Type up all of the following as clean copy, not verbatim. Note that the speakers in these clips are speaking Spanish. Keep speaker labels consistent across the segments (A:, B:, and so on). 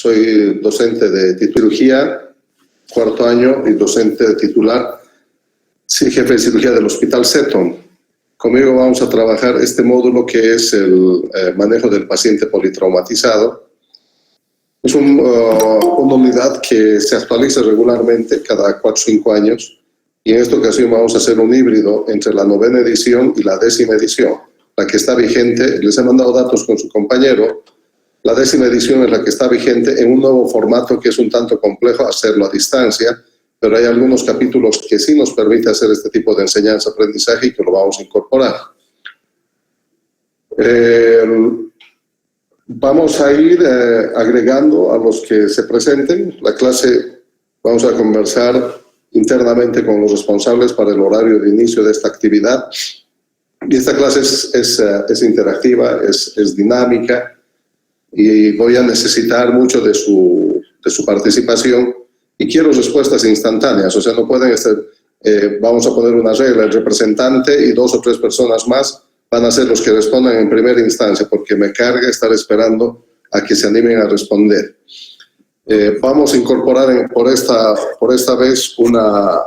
A: soy docente de cirugía, cuarto año, y docente titular, sí, jefe de cirugía del Hospital Seton. Conmigo vamos a trabajar este módulo que es el manejo del paciente politraumatizado. Es una unidad que se actualiza regularmente cada 4 o 5 años, y en esta ocasión vamos a hacer un híbrido entre la 9ª edición y la 10ª edición. La que está vigente, les he mandado datos con su compañero, la 10ª edición es la que está vigente en un nuevo formato que es un tanto complejo hacerlo a distancia, pero hay algunos capítulos que sí nos permite hacer este tipo de enseñanza-aprendizaje y que lo vamos a incorporar. Vamos a ir agregando a los que se presenten. La clase vamos a conversar internamente con los responsables para el horario de inicio de esta actividad. Y esta clase es interactiva, es dinámica, y voy a necesitar mucho de su participación, y quiero respuestas instantáneas. O sea, no pueden estar, vamos a poner una regla, el representante y 2 o 3 personas más van a ser los que respondan en primera instancia, porque me carga estar esperando a que se animen a responder. Vamos a incorporar por esta vez una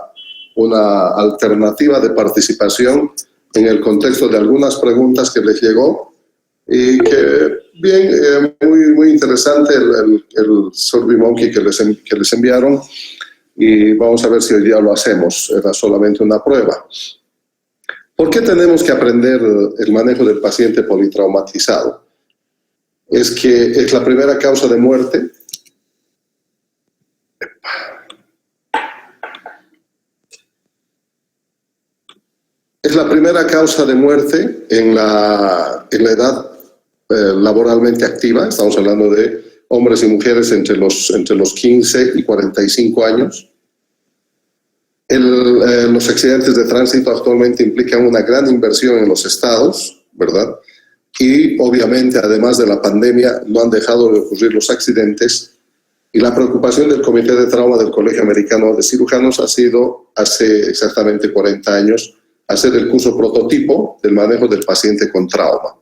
A: alternativa de participación en el contexto de algunas preguntas que les llegó, y que, bien, muy interesante el SurveyMonkey que les enviaron, y vamos a ver si hoy día lo hacemos. Era solamente una prueba. ¿Por qué tenemos que aprender el manejo del paciente politraumatizado? Es que es la primera causa de muerte. Es la primera causa de muerte en la edad laboralmente activa. Estamos hablando de hombres y mujeres entre los 15 y 45 años. Los accidentes de tránsito actualmente implican una gran inversión en los estados, ¿verdad? Y obviamente, además de la pandemia, no han dejado de ocurrir los accidentes. Y la preocupación del Comité de Trauma del Colegio Americano de Cirujanos ha sido, hace exactamente 40 años, hacer el curso prototipo del manejo del paciente con trauma.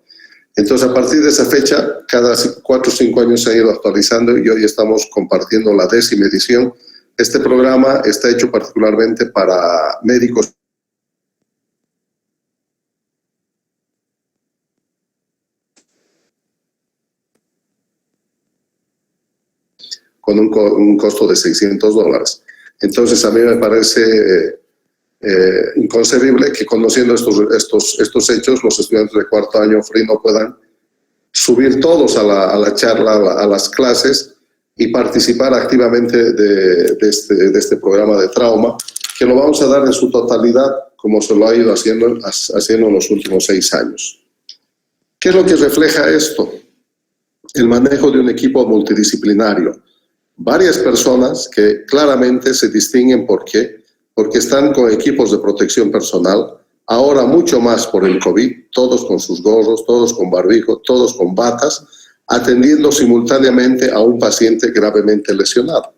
A: Entonces, a partir de esa fecha, cada 4 o 5 años se ha ido actualizando, y hoy estamos compartiendo la 10ª edición. Este programa está hecho particularmente para médicos con un costo de $600. Entonces, a mí me parece inconcebible que, conociendo estos hechos, los estudiantes de cuarto año FRI no puedan subir todos a la charla, a las clases, y participar activamente de este programa de trauma, que lo vamos a dar en su totalidad, como se lo ha ido haciendo en los últimos 6 años. ¿Qué es lo que refleja esto? El manejo de un equipo multidisciplinario. Varias personas que claramente se distinguen. ¿Por qué? Porque están con equipos de protección personal, ahora mucho más por el COVID, todos con sus gorros, todos con barbijo, todos con batas, atendiendo simultáneamente a un paciente gravemente lesionado.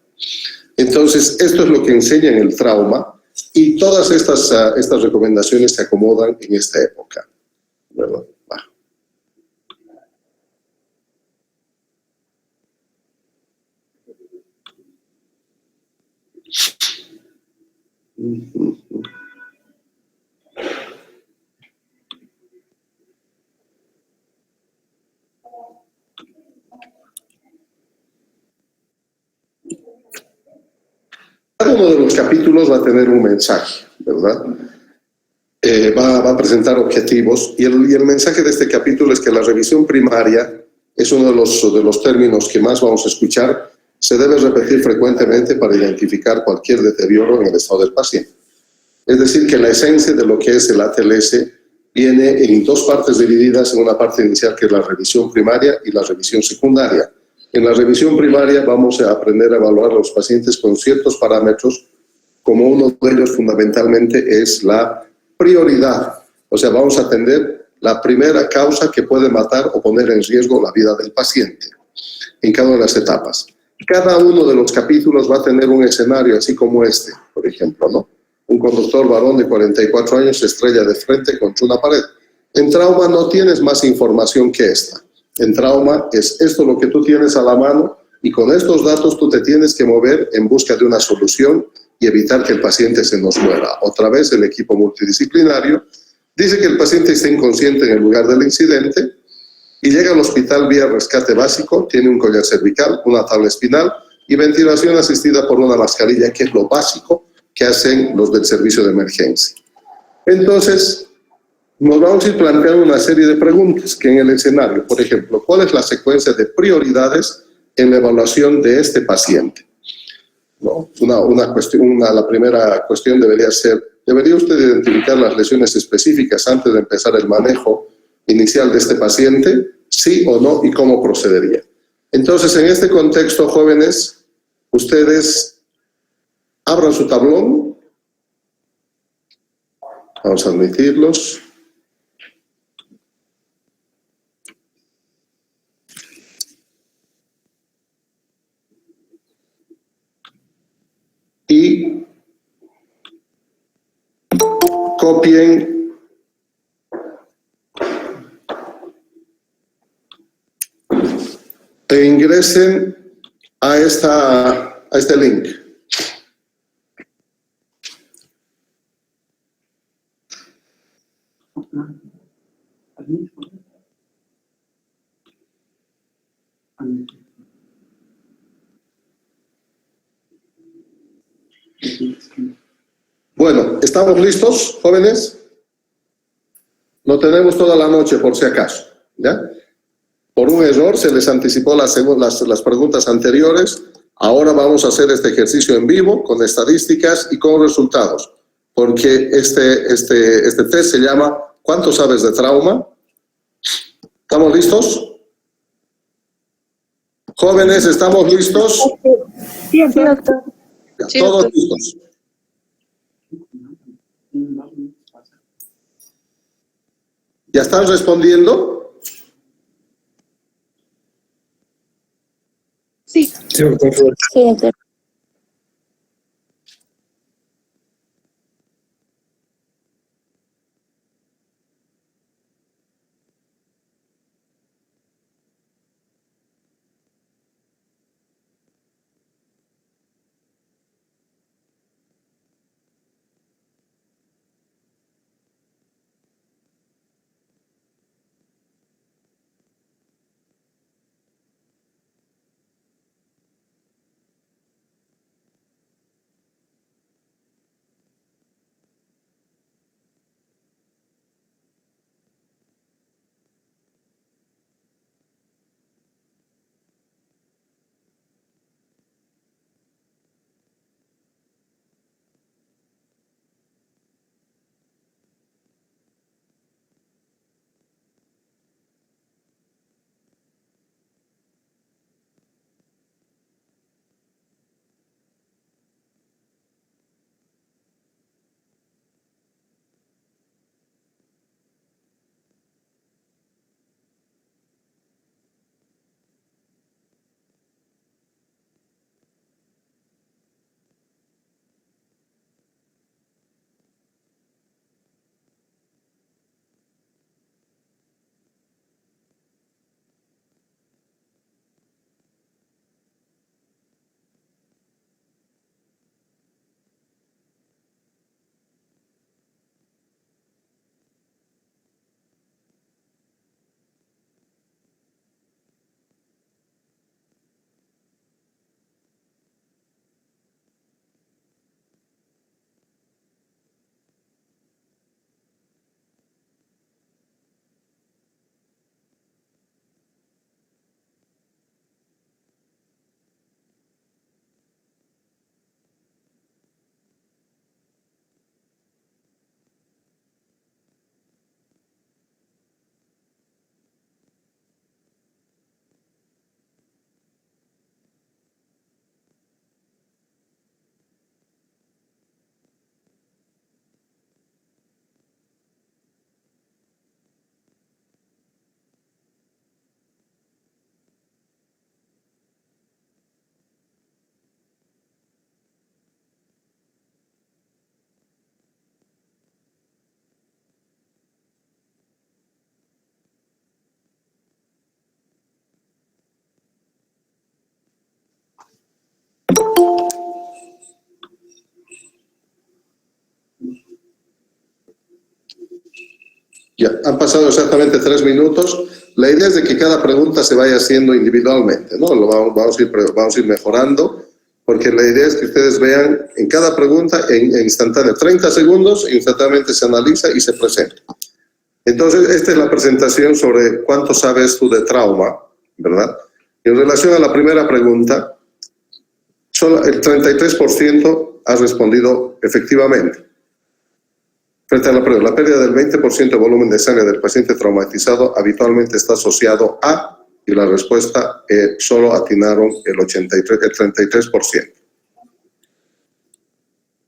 A: Entonces, esto es lo que enseña en el trauma, y todas estas recomendaciones se acomodan en esta época, ¿verdad? Cada uno de los capítulos va a tener un mensaje, ¿verdad? Va a presentar objetivos, y el mensaje de este capítulo es que la revisión primaria es uno de los términos que más vamos a escuchar. Se debe repetir frecuentemente para identificar cualquier deterioro en el estado del paciente. Es decir, que la esencia de lo que es el ATLS viene en 2 partes divididas, en una parte inicial que es la revisión primaria y la revisión secundaria. En la revisión primaria vamos a aprender a evaluar a los pacientes con ciertos parámetros, como uno de ellos fundamentalmente es la prioridad. O sea, vamos a atender la primera causa que puede matar o poner en riesgo la vida del paciente en cada una de las etapas. Cada uno de los capítulos va a tener un escenario así como este, por ejemplo, ¿no? Un conductor varón de 44 años se estrella de frente contra una pared. En trauma no tienes más información que esta. En trauma es esto lo que tú tienes a la mano, Y con estos datos tú te tienes que mover en busca de una solución y evitar que el paciente se nos muera. Otra vez el equipo multidisciplinario dice que el paciente está inconsciente en el lugar del incidente y llega al hospital vía rescate básico, tiene un collar cervical, una tabla espinal y ventilación asistida por una mascarilla, que es lo básico que hacen los del servicio de emergencia. Entonces, nos vamos a ir planteando una serie de preguntas que en el escenario, por ejemplo, ¿cuál es la secuencia de prioridades en la evaluación de este paciente? ¿No? La primera cuestión debería ser, ¿debería usted identificar las lesiones específicas antes de empezar el manejo inicial de este paciente? ¿Sí o no? ¿Y cómo procedería? Entonces, en este contexto, jóvenes, ustedes abran su tablón. Vamos a admitirlos. Y copien e ingresen a este link. Bueno, ¿estamos listos, jóvenes? No tenemos toda la noche, por si acaso, ¿ya? Por un error se les anticipó las preguntas anteriores. Ahora vamos a hacer este ejercicio en vivo, con estadísticas y con resultados, porque este test se llama ¿Cuánto sabes de trauma? ¿Estamos listos? Jóvenes, ¿estamos listos?
B: Sí, doctor.
A: Ya, todos listos. ¿Ya están respondiendo?
B: Sí.
C: Sí, doctor.
B: Sí, doctor.
A: Ya, han pasado exactamente 3 minutos. La idea es de que cada pregunta se vaya haciendo individualmente, ¿no? Vamos a ir mejorando, porque la idea es que ustedes vean en cada pregunta en instantáneo, 30 segundos, instantáneamente se analiza y se presenta. Entonces, esta es la presentación sobre cuánto sabes tú de trauma, ¿verdad? En relación a la primera pregunta, solo el 33% ha respondido efectivamente. Frente a la pérdida del 20% de volumen de sangre del paciente traumatizado habitualmente está asociado a, y la respuesta solo atinaron el 33%.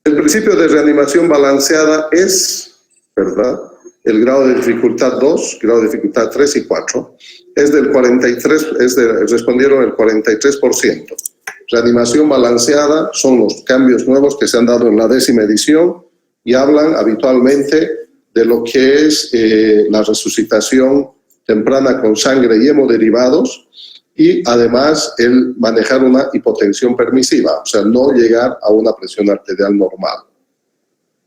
A: El principio de reanimación balanceada es, ¿verdad?, el grado de dificultad 2, grado de dificultad 3 y 4, es del 43%, respondieron el 43%. Reanimación balanceada son los cambios nuevos que se han dado en la 10ª edición y hablan habitualmente de lo que es la resucitación temprana con sangre y hemoderivados y además el manejar una hipotensión permisiva, o sea, no llegar a una presión arterial normal.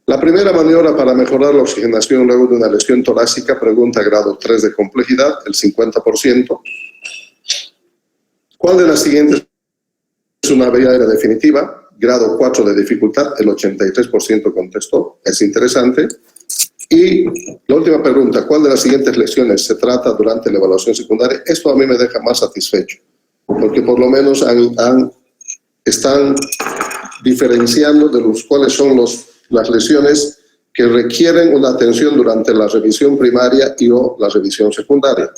A: La primera maniobra para mejorar la oxigenación luego de una lesión torácica, pregunta grado 3 de complejidad, el 50%. ¿Cuál de las siguientes es una vía aérea definitiva? Grado 4 de dificultad, el 83% contestó, es interesante. Y la última pregunta, ¿cuál de las siguientes lesiones se trata durante la evaluación secundaria? Esto a mí me deja más satisfecho, porque por lo menos están diferenciando de los cuáles son las lesiones que requieren una atención durante la revisión primaria y o la revisión secundaria.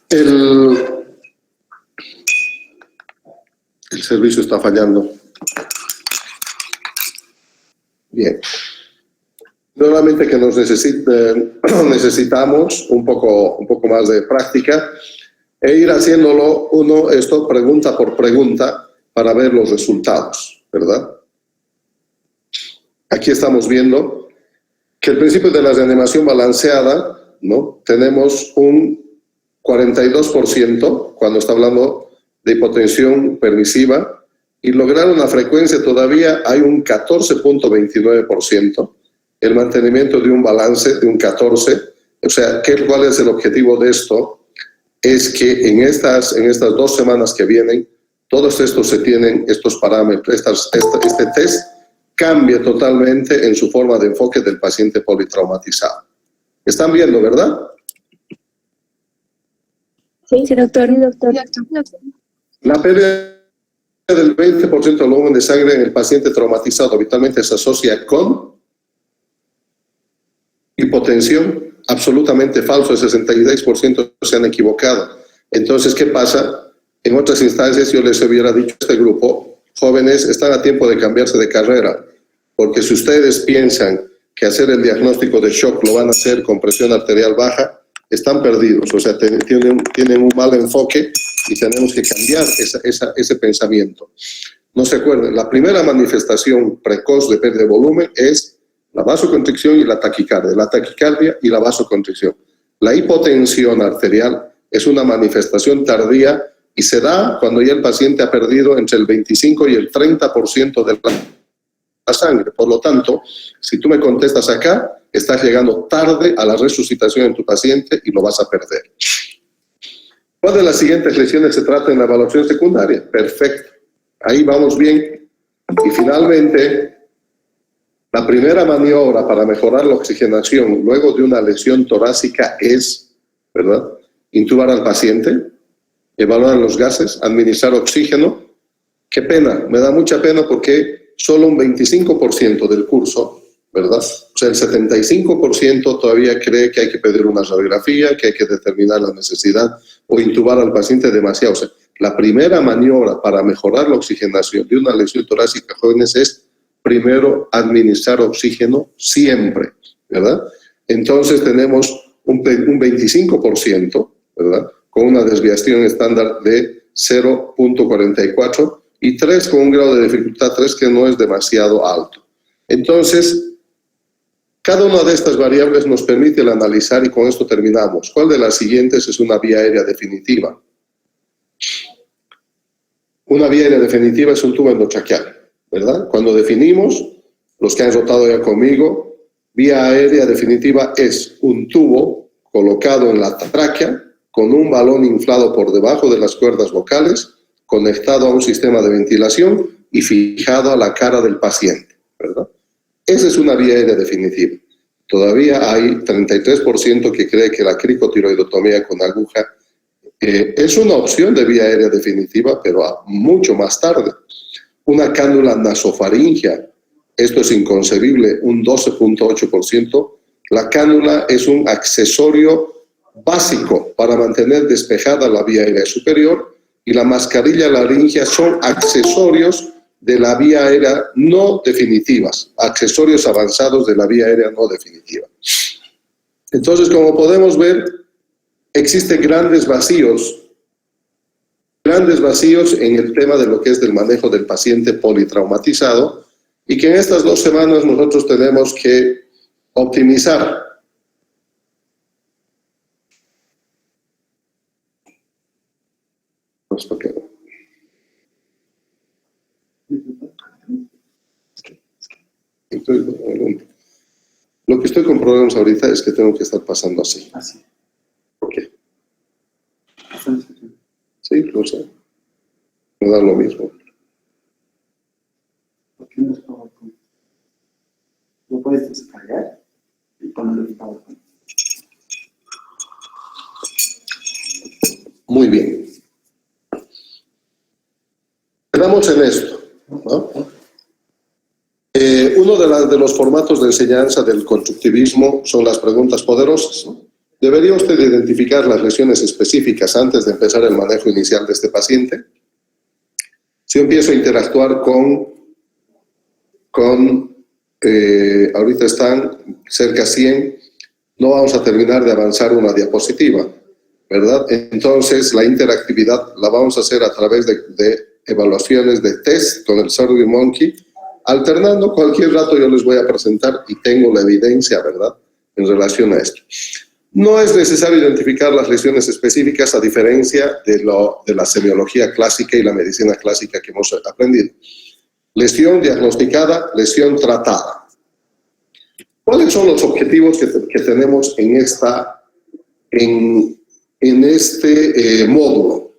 A: El servicio está fallando. Bien. Nuevamente que necesitamos un poco más de práctica e ir haciéndolo esto pregunta por pregunta para ver los resultados, ¿verdad? Aquí estamos viendo que el principio de la reanimación balanceada, ¿no? Tenemos un 42% cuando está hablando de hipotensión permisiva y lograr una frecuencia todavía hay un 14.29%, el mantenimiento de un balance de un 14%, o sea, ¿cuál es el objetivo de esto? Es que en estas 2 semanas que vienen, todos estos se tienen, estos parámetros, este test cambia totalmente en su forma de enfoque del paciente politraumatizado. ¿Están viendo, verdad?
B: Sí, doctor.
A: La pérdida del 20% del volumen de sangre en el paciente traumatizado habitualmente se asocia con hipotensión. Absolutamente falso, el 66% se han equivocado. Entonces, ¿qué pasa? En otras instancias yo les hubiera dicho a este grupo, jóvenes, están a tiempo de cambiarse de carrera, porque si ustedes piensan que hacer el diagnóstico de shock lo van a hacer con presión arterial baja, están perdidos, o sea, tienen un mal enfoque y tenemos que cambiar ese pensamiento. No se acuerden, la primera manifestación precoz de pérdida de volumen es la vasoconstricción y la taquicardia y la vasoconstricción. La hipotensión arterial es una manifestación tardía y se da cuando ya el paciente ha perdido entre el 25 y el 30% de la sangre. Por lo tanto, si tú me contestas acá, estás llegando tarde a la resucitación en tu paciente y lo vas a perder. ¿Cuál de las siguientes lesiones se trata en la evaluación secundaria? Perfecto. Ahí vamos bien. Y finalmente, la primera maniobra para mejorar la oxigenación luego de una lesión torácica es, ¿verdad?, intubar al paciente, evaluar los gases, administrar oxígeno. Qué pena, me da mucha pena porque solo un 25% del curso, ¿verdad? O sea, el 75% todavía cree que hay que pedir una radiografía, que hay que determinar la necesidad o intubar al paciente demasiado. O sea, la primera maniobra para mejorar la oxigenación de una lesión torácica, jóvenes, es primero administrar oxígeno siempre, ¿verdad? Entonces tenemos un 25%, ¿verdad?, con una desviación estándar de 0.44 y 3 con un grado de dificultad 3 que no es demasiado alto. Entonces, cada una de estas variables nos permite el analizar y con esto terminamos. ¿Cuál de las siguientes es una vía aérea definitiva? Una vía aérea definitiva es un tubo endotraqueal, ¿verdad? Cuando definimos, los que han rotado ya conmigo Vía aérea definitiva es un tubo colocado en la tráquea con un balón inflado por debajo de las cuerdas vocales, conectado a un sistema de ventilación y fijado a la cara del paciente, ¿verdad? Esa es una vía aérea definitiva. Todavía hay 33% que cree que la cricotiroidotomía con aguja es una opción de vía aérea definitiva, pero mucho más tarde. Una cánula nasofaringea, esto es inconcebible, un 12.8%. La cánula es un accesorio básico para mantener despejada la vía aérea superior, y la mascarilla laringea son accesorios de la vía aérea no definitivas, accesorios avanzados de la vía aérea no definitiva. Entonces, como podemos ver, existen grandes vacíos en el tema de lo que es del manejo del paciente politraumatizado, y que en estas 2 semanas nosotros tenemos que optimizar. Lo que estoy con problemas ahorita es que tengo que estar pasando así.
C: Así.
A: ¿Por qué? Sí, lo sé. Me da lo mismo.
C: ¿Por qué no es PowerPoint? Lo puedes descargar y ponerlo en PowerPoint.
A: Muy bien. Quedamos en esto, ¿no? Uno de los formatos de enseñanza del constructivismo son las preguntas poderosas, ¿no? ¿Debería usted identificar las lesiones específicas antes de empezar el manejo inicial de este paciente? Si yo empiezo a interactuar ahorita están cerca de 100, no vamos a terminar de avanzar una diapositiva, ¿verdad? Entonces, la interactividad la vamos a hacer a través de evaluaciones de test con el SurveyMonkey, alternando. Cualquier rato yo les voy a presentar y tengo la evidencia, ¿verdad?, en relación a esto. No es necesario identificar las lesiones específicas, a diferencia de la semiología clásica y la medicina clásica que hemos aprendido. Lesión diagnosticada, lesión tratada. ¿Cuáles son los objetivos que tenemos en este módulo?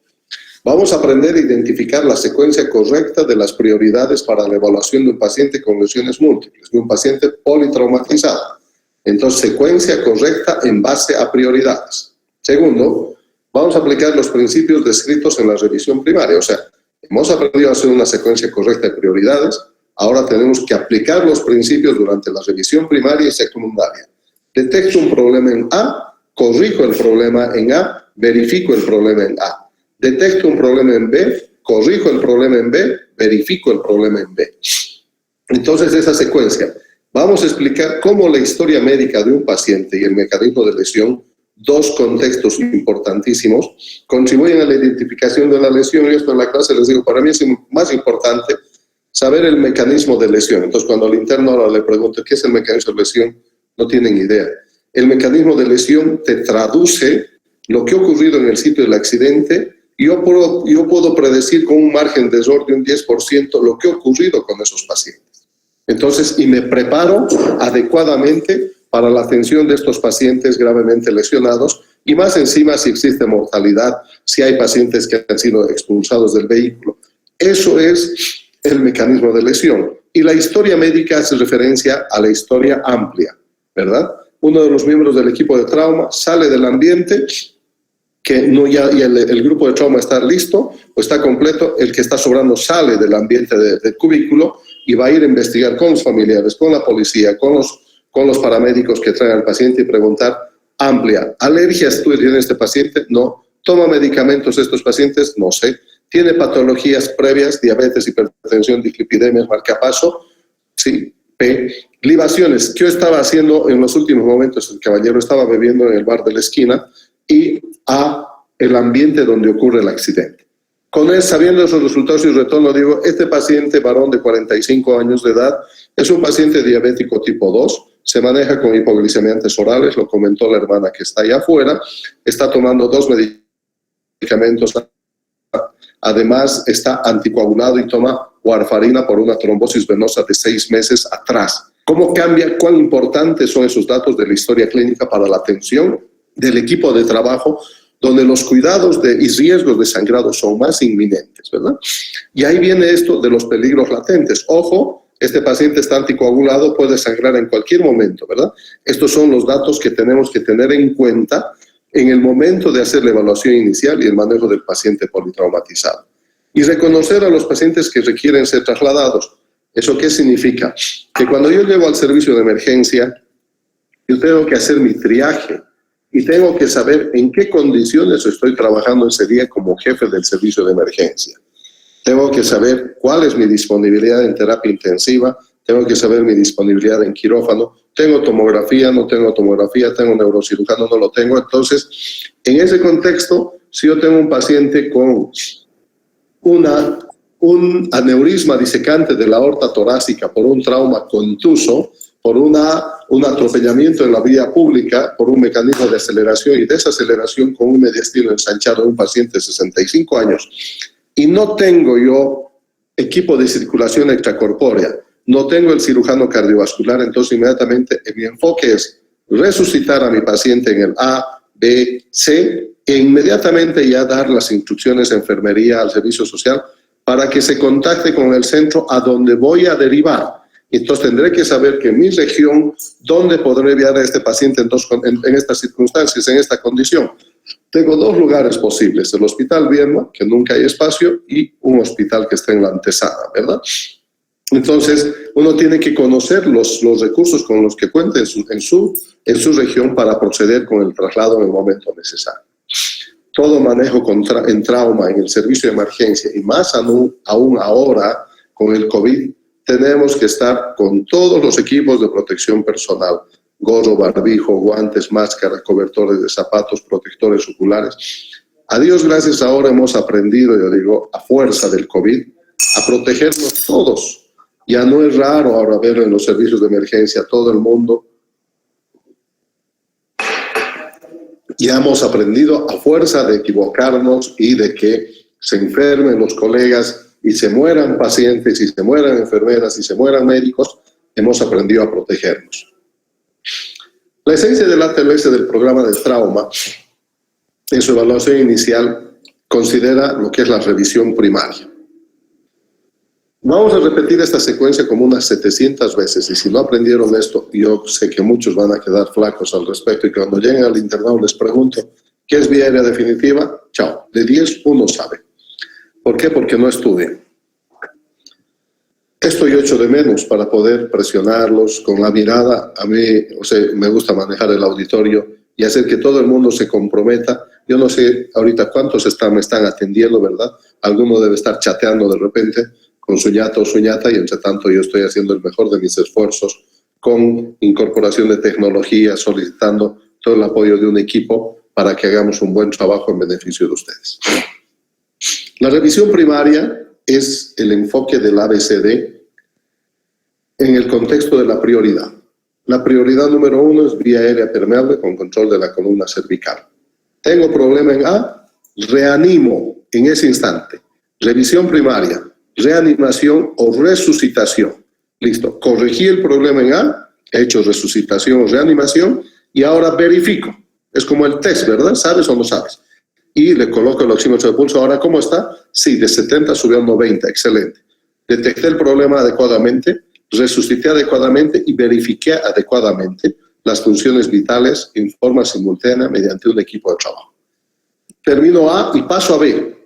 A: Vamos a aprender a identificar la secuencia correcta de las prioridades para la evaluación de un paciente con lesiones múltiples, de un paciente politraumatizado. Entonces, secuencia correcta en base a prioridades. Segundo, vamos a aplicar los principios descritos en la revisión primaria. O sea, hemos aprendido a hacer una secuencia correcta de prioridades, ahora tenemos que aplicar los principios durante la revisión primaria y secundaria. Detecto un problema en A, corrijo el problema en A, verifico el problema en A. Detecto un problema en B, corrijo el problema en B, verifico el problema en B. Entonces, esa secuencia. Vamos a explicar cómo la historia médica de un paciente y el mecanismo de lesión, 2 contextos importantísimos, contribuyen a la identificación de la lesión. Y esto en la clase les digo, para mí es más importante saber el mecanismo de lesión. Entonces, cuando al interno ahora le pregunto qué es el mecanismo de lesión, no tienen idea. El mecanismo de lesión te traduce lo que ha ocurrido en el sitio del accidente. Yo puedo predecir con un margen de error de un 10% lo que ha ocurrido con esos pacientes. Entonces, y me preparo adecuadamente para la atención de estos pacientes gravemente lesionados, y más encima si existe mortalidad, si hay pacientes que han sido expulsados del vehículo. Eso es el mecanismo de lesión. Y la historia médica hace referencia a la historia amplia, ¿verdad? Uno de los miembros del equipo de trauma sale del ambiente, que no ya, y el grupo de trauma está listo o está completo, el que está sobrando sale del ambiente del cubículo y va a ir a investigar con los familiares, con la policía, con los paramédicos que traen al paciente y preguntar amplia. ¿Alergias tú tienes este paciente? No. ¿Toma medicamentos estos pacientes? No sé. ¿Tiene patologías previas? Diabetes, hipertensión, dislipidemias, marcapaso. Sí. P. Libaciones. ¿Qué yo estaba haciendo en los últimos momentos? El caballero estaba bebiendo en el bar de la esquina. Y A. El ambiente donde ocurre el accidente. Con él, sabiendo esos resultados y retorno, digo, este paciente varón de 45 años de edad es un paciente diabético tipo 2, se maneja con hipoglicemiantes orales, lo comentó la hermana que está allá afuera, está tomando 2 medicamentos, además está anticoagulado y toma warfarina por una trombosis venosa de 6 meses atrás. ¿Cómo cambia? ¿Cuán importantes son esos datos de la historia clínica para la atención del equipo de trabajo, donde los cuidados y riesgos de sangrado son más inminentes, ¿verdad? Y ahí viene esto de los peligros latentes. Ojo, este paciente está anticoagulado, puede sangrar en cualquier momento, ¿verdad? Estos son los datos que tenemos que tener en cuenta en el momento de hacer la evaluación inicial y el manejo del paciente politraumatizado. Y reconocer a los pacientes que requieren ser trasladados. ¿Eso qué significa? Que cuando yo llego al servicio de emergencia, yo tengo que hacer mi triaje y tengo que saber en qué condiciones estoy trabajando ese día como jefe del servicio de emergencia. Tengo que saber cuál es mi disponibilidad en terapia intensiva, tengo que saber mi disponibilidad en quirófano, tengo tomografía, no tengo tomografía, tengo neurocirujano, no lo tengo. Entonces, en ese contexto, si yo tengo un paciente con un aneurisma disecante de la aorta torácica por un trauma contuso, por un atropellamiento en la vía pública, por un mecanismo de aceleración y desaceleración con un mediastino ensanchado de un paciente de 65 años, y no tengo yo equipo de circulación extracorpórea, no tengo el cirujano cardiovascular, entonces inmediatamente mi enfoque es resucitar a mi paciente en el A, B, C, e inmediatamente ya dar las instrucciones a enfermería, al servicio social, para que se contacte con el centro a donde voy a derivar. Entonces tendré que saber que en mi región, ¿dónde podré enviar a este paciente en estas circunstancias, en esta condición? Tengo dos lugares posibles, el Hospital Viedma, que nunca hay espacio, y un hospital que está en la antesana, ¿verdad? Entonces, uno tiene que conocer los recursos con los que cuenta en su región para proceder con el traslado en el momento necesario. Todo manejo en trauma en el servicio de emergencia, y más aún ahora con el COVID, tenemos que estar con todos los equipos de protección personal, gorro, barbijo, guantes, máscaras, cobertores de zapatos, protectores oculares. A Dios gracias, ahora hemos aprendido, yo digo, a fuerza del COVID, a protegernos todos. Ya no es raro ahora verlo en los servicios de emergencia, todo el mundo. Ya hemos aprendido a fuerza de equivocarnos y de que se enfermen los colegas y se mueran pacientes y se mueran enfermeras y se mueran médicos, hemos aprendido a protegernos. La esencia del ATLS del programa de trauma, en su evaluación inicial, considera lo que es la revisión primaria. Vamos a repetir esta secuencia como unas 700 veces, y si no aprendieron esto, yo sé que muchos van a quedar flacos al respecto, y cuando lleguen al internado les pregunto, ¿qué es vía aérea definitiva? Chao, de 10 uno sabe. ¿Por qué? Porque no estudian. Esto yo echo de menos para poder presionarlos con la mirada. A mí, me gusta manejar el auditorio y hacer que todo el mundo se comprometa. Yo no sé ahorita cuántos me están atendiendo, ¿verdad? Alguno debe estar chateando de repente con su ñata o su ñata, y entre tanto yo estoy haciendo el mejor de mis esfuerzos con incorporación de tecnología, solicitando todo el apoyo de un equipo para que hagamos un buen trabajo en beneficio de ustedes. La revisión primaria es el enfoque del ABCD en el contexto de la prioridad. La prioridad número 1 es vía aérea permeable con control de la columna cervical. Tengo problema en A, reanimo en ese instante. Revisión primaria, reanimación o resucitación. Listo, corregí el problema en A, he hecho resucitación o reanimación, y ahora verifico. Es como el test, ¿verdad? ¿Sabes o no sabes? Y le coloco el oxímetro de pulso. Ahora, ¿cómo está? Sí, de 70 subió a 90, excelente. Detecté el problema adecuadamente, resucité adecuadamente y verifiqué adecuadamente las funciones vitales en forma simultánea mediante un equipo de trabajo. Termino A y paso a B.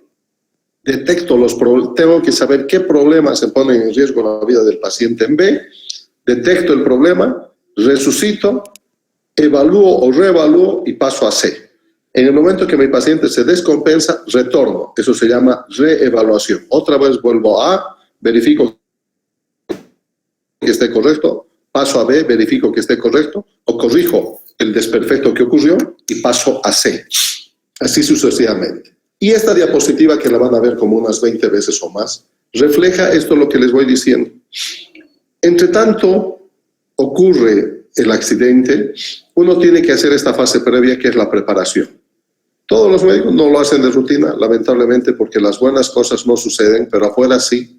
A: Detecto los problemas, tengo que saber qué problemas se ponen en riesgo la vida del paciente en B, detecto el problema, resucito, evalúo o reevalúo y paso a C. En el momento que mi paciente se descompensa, retorno. Eso se llama reevaluación. Otra vez vuelvo a A, verifico que esté correcto, paso a B, verifico que esté correcto, o corrijo el desperfecto que ocurrió y paso a C. Así sucesivamente. Y esta diapositiva, que la van a ver como unas 20 veces o más, refleja esto lo que les voy diciendo. Entre tanto ocurre el accidente, uno tiene que hacer esta fase previa, que es la preparación. Todos los médicos no lo hacen de rutina, lamentablemente, porque las buenas cosas no suceden, pero afuera sí.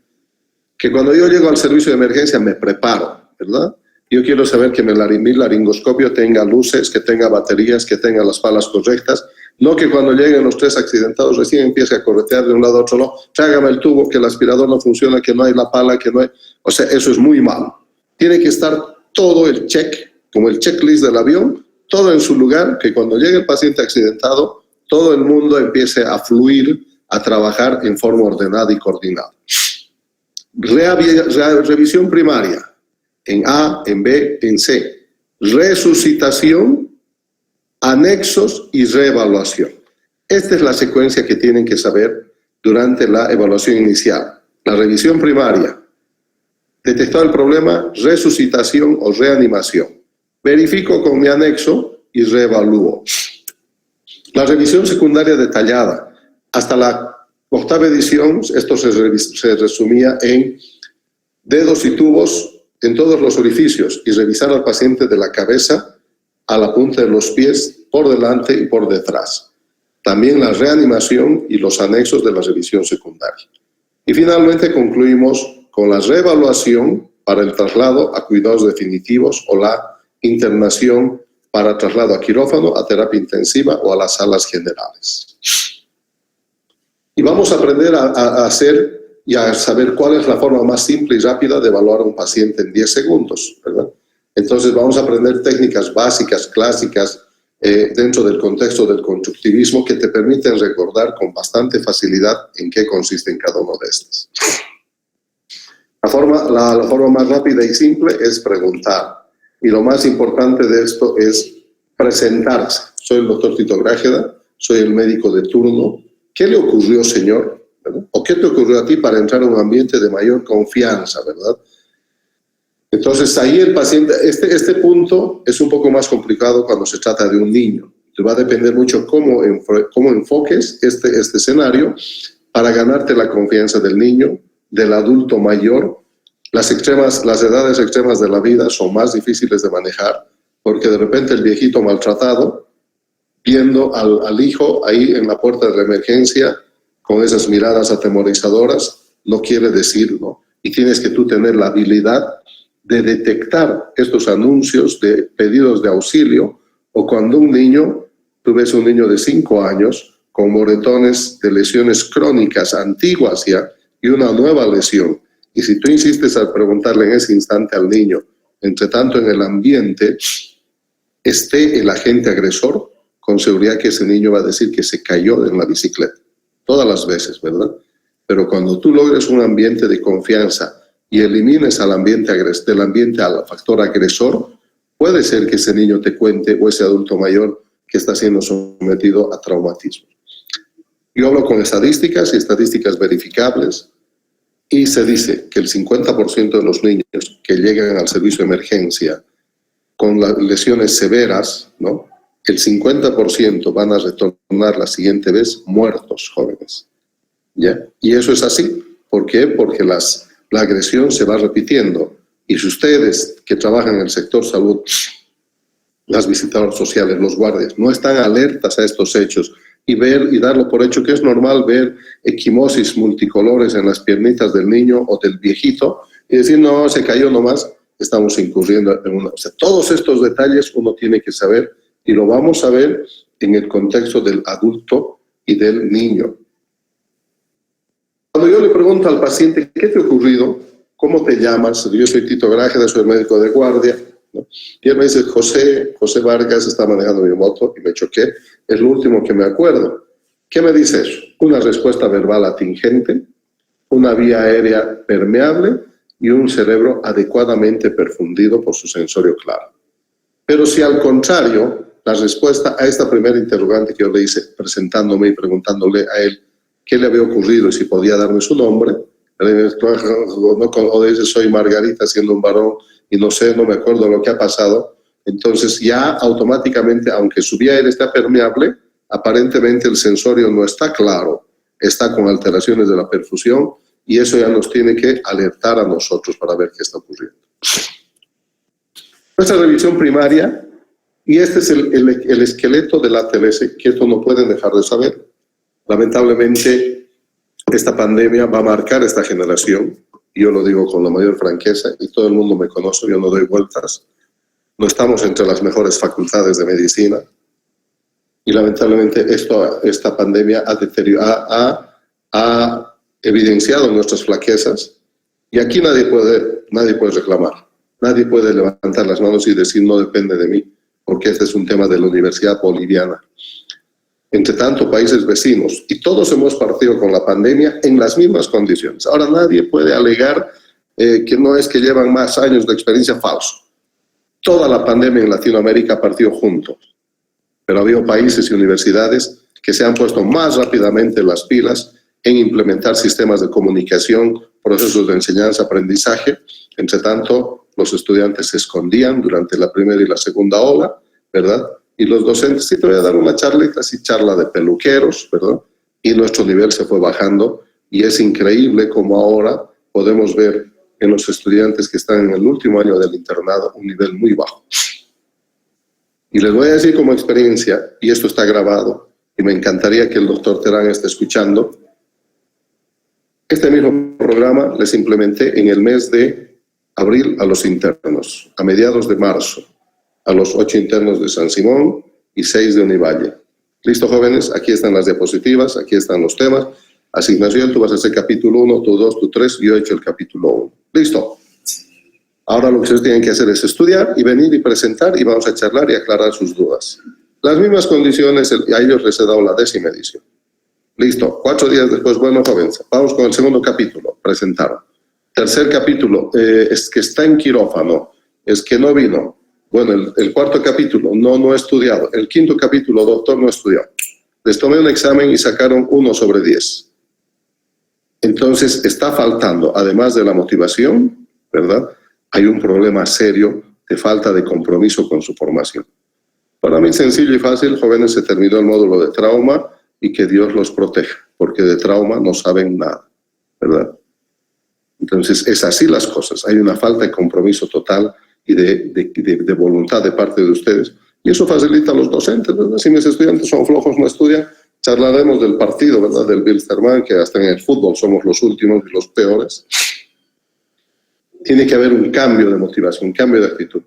A: Que cuando yo llego al servicio de emergencia me preparo, ¿verdad? Yo quiero saber que mi laringoscopio tenga luces, que tenga baterías, que tenga las palas correctas. No que cuando lleguen los 3 accidentados recién empiece a corretear de un lado a otro. No, tráigame el tubo, que el aspirador no funciona, que no hay la pala, que no hay... O sea, eso es muy malo. Tiene que estar todo el check, como el checklist del avión, todo en su lugar, que cuando llegue el paciente accidentado, todo el mundo empiece a fluir, a trabajar en forma ordenada y coordinada. Revisión primaria, en A, en B, en C. Resucitación, anexos y reevaluación. Esta es la secuencia que tienen que saber durante la evaluación inicial. La revisión primaria, detectado el problema, resucitación o reanimación. Verifico con mi anexo y reevalúo. La revisión secundaria detallada. Hasta la 8ª edición, esto se resumía en dedos y tubos en todos los orificios y revisar al paciente de la cabeza a la punta de los pies, por delante y por detrás. También la reanimación y los anexos de la revisión secundaria. Y finalmente concluimos con la reevaluación para el traslado a cuidados definitivos o la internación para traslado a quirófano, a terapia intensiva o a las salas generales. Y vamos a aprender a hacer y a saber cuál es la forma más simple y rápida de evaluar a un paciente en 10 segundos, ¿verdad? Entonces vamos a aprender técnicas básicas, clásicas, dentro del contexto del constructivismo que te permiten recordar con bastante facilidad en qué consiste en cada uno de estos. La forma más rápida y simple es preguntar. Y lo más importante de esto es presentarse. Soy el doctor Tito Grájeda, soy el médico de turno. ¿Qué le ocurrió, señor? ¿Verdad? ¿O qué te ocurrió a ti para entrar a un ambiente de mayor confianza, verdad? Entonces, ahí el paciente, este punto es un poco más complicado cuando se trata de un niño. Te va a depender mucho cómo enfoques este escenario para ganarte la confianza del niño, del adulto mayor. Las edades extremas de la vida son más difíciles de manejar porque de repente el viejito maltratado, viendo al hijo ahí en la puerta de la emergencia con esas miradas atemorizadoras, no quiere decirlo. Y tienes que tú tener la habilidad de detectar estos anuncios de pedidos de auxilio, o cuando tú ves un niño de 5 años con moretones de lesiones crónicas antiguas ya y una nueva lesión. Y si tú insistes al preguntarle en ese instante al niño, entre tanto en el ambiente esté el agente agresor, con seguridad que ese niño va a decir que se cayó en la bicicleta. Todas las veces, ¿verdad? Pero cuando tú logres un ambiente de confianza y elimines del ambiente al factor agresor, puede ser que ese niño te cuente, o ese adulto mayor que está siendo sometido a traumatismo. Yo hablo con estadísticas y estadísticas verificables, y se dice que el 50% de los niños que llegan al servicio de emergencia con las lesiones severas, ¿no? El 50% van a retornar la siguiente vez muertos, jóvenes. ¿Ya? Y eso es así. ¿Por qué? Porque la agresión se va repitiendo. Y si ustedes que trabajan en el sector salud, las visitadoras sociales, los guardias, no están alertas a estos hechos y darlo por hecho que es normal ver equimosis multicolores en las piernitas del niño o del viejito y decir, no, se cayó nomás, estamos incurriendo en una... O sea, todos estos detalles uno tiene que saber y lo vamos a ver en el contexto del adulto y del niño. Cuando yo le pregunto al paciente, ¿qué te ha ocurrido? ¿Cómo te llamas? Yo soy Tito Grájeda, soy médico de guardia, ¿no? Y él me dice, José Vargas, está manejando mi moto y me choqué. Es lo último que me acuerdo. ¿Qué me dice eso? Una respuesta verbal atingente, una vía aérea permeable y un cerebro adecuadamente perfundido por su sensorio claro. Pero si al contrario, la respuesta a esta primera interrogante que yo le hice, presentándome y preguntándole a él qué le había ocurrido y si podía darme su nombre, o dice, soy Margarita siendo un varón y no sé, no me acuerdo lo que ha pasado, entonces ya automáticamente, aunque su vía aérea está permeable, aparentemente el sensorio no está claro, está con alteraciones de la perfusión y eso ya nos tiene que alertar a nosotros para ver qué está ocurriendo. Nuestra revisión primaria, y este es el esqueleto de la TLS, que esto no pueden dejar de saber. Lamentablemente, esta pandemia va a marcar esta generación y yo lo digo con la mayor franqueza, y todo el mundo me conoce, yo no doy vueltas, no estamos entre las mejores facultades de medicina, y lamentablemente esta pandemia ha evidenciado nuestras flaquezas, y aquí nadie puede reclamar, nadie puede levantar las manos y decir no depende de mí, porque este es un tema de la Universidad Boliviana. Entre tanto, países vecinos, y todos hemos partido con la pandemia en las mismas condiciones. Ahora nadie puede alegar que no es que llevan más años de experiencia, falso. Toda la pandemia en Latinoamérica partió juntos, pero había países y universidades que se han puesto más rápidamente las pilas en implementar sistemas de comunicación, procesos de enseñanza-aprendizaje. Entre tanto, los estudiantes se escondían durante la primera y la segunda ola, ¿verdad? Y los docentes, sí te voy a dar una charlita, así charla de peluqueros, ¿verdad? Y nuestro nivel se fue bajando, y es increíble como ahora podemos ver en los estudiantes que están en el último año del internado un nivel muy bajo. Y les voy a decir como experiencia, y esto está grabado, y me encantaría que el doctor Terán esté escuchando, este mismo programa les implementé en el mes de abril a los internos, a mediados de marzo, a los 8 internos de San Simón y 6 de Univalle. ¿Listo, jóvenes? Aquí están las diapositivas, aquí están los temas. Asignación, tú vas a hacer capítulo 1, tú 2, tú 3, yo he hecho el capítulo 1. ¿Listo? Ahora lo que ustedes tienen que hacer es estudiar y venir y presentar, y vamos a charlar y aclarar sus dudas. Las mismas condiciones, a ellos les he dado la 10ª edición. Listo, 4 días después, bueno, jóvenes, vamos con el segundo capítulo, presentaron. Tercer capítulo, es que está en quirófano, es que no vino. Bueno, el cuarto capítulo, no he estudiado. El quinto capítulo, doctor, no estudió. Les tomé un examen y sacaron 1 sobre 10. Entonces, está faltando, además de la motivación, ¿verdad? Hay un problema serio de falta de compromiso con su formación. Para mí, sencillo y fácil, jóvenes, se terminó el módulo de trauma, y que Dios los proteja, porque de trauma no saben nada, ¿verdad? Entonces, es así las cosas. Hay una falta de compromiso total y de voluntad de parte de ustedes, y eso facilita a los docentes, ¿verdad? Si mis estudiantes son flojos, no estudian, charlaremos del partido, ¿verdad? Del Wilstermann, que hasta en el fútbol somos los últimos y los peores. Tiene que haber un cambio de motivación, un cambio de actitud.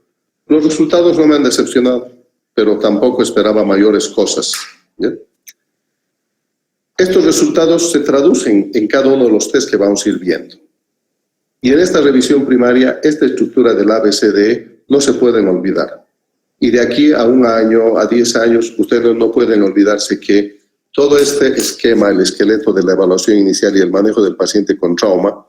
A: Los resultados no me han decepcionado, pero tampoco esperaba mayores cosas, ¿bien? Estos resultados se traducen en cada uno de los test que vamos a ir viendo. Y en esta revisión primaria, esta estructura del ABCDE no se pueden olvidar. Y de aquí a 1 año, a 10 años, ustedes no pueden olvidarse que todo este esquema, el esqueleto de la evaluación inicial y el manejo del paciente con trauma,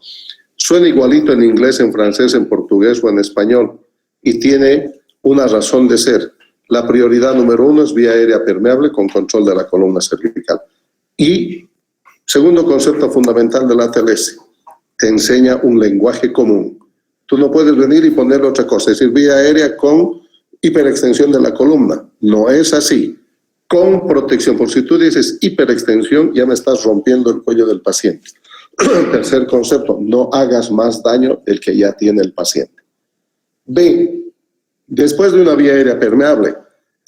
A: suena igualito en inglés, en francés, en portugués o en español, y tiene una razón de ser. La prioridad número 1 es vía aérea permeable con control de la columna cervical. Y segundo concepto fundamental de la ATLS, te enseña un lenguaje común. Tú no puedes venir y ponerle otra cosa, es decir, vía aérea con hiperextensión de la columna. No es así. Con protección, por si tú dices hiperextensión, ya me estás rompiendo el cuello del paciente. Tercer concepto, no hagas más daño del que ya tiene el paciente. B, después de una vía aérea permeable,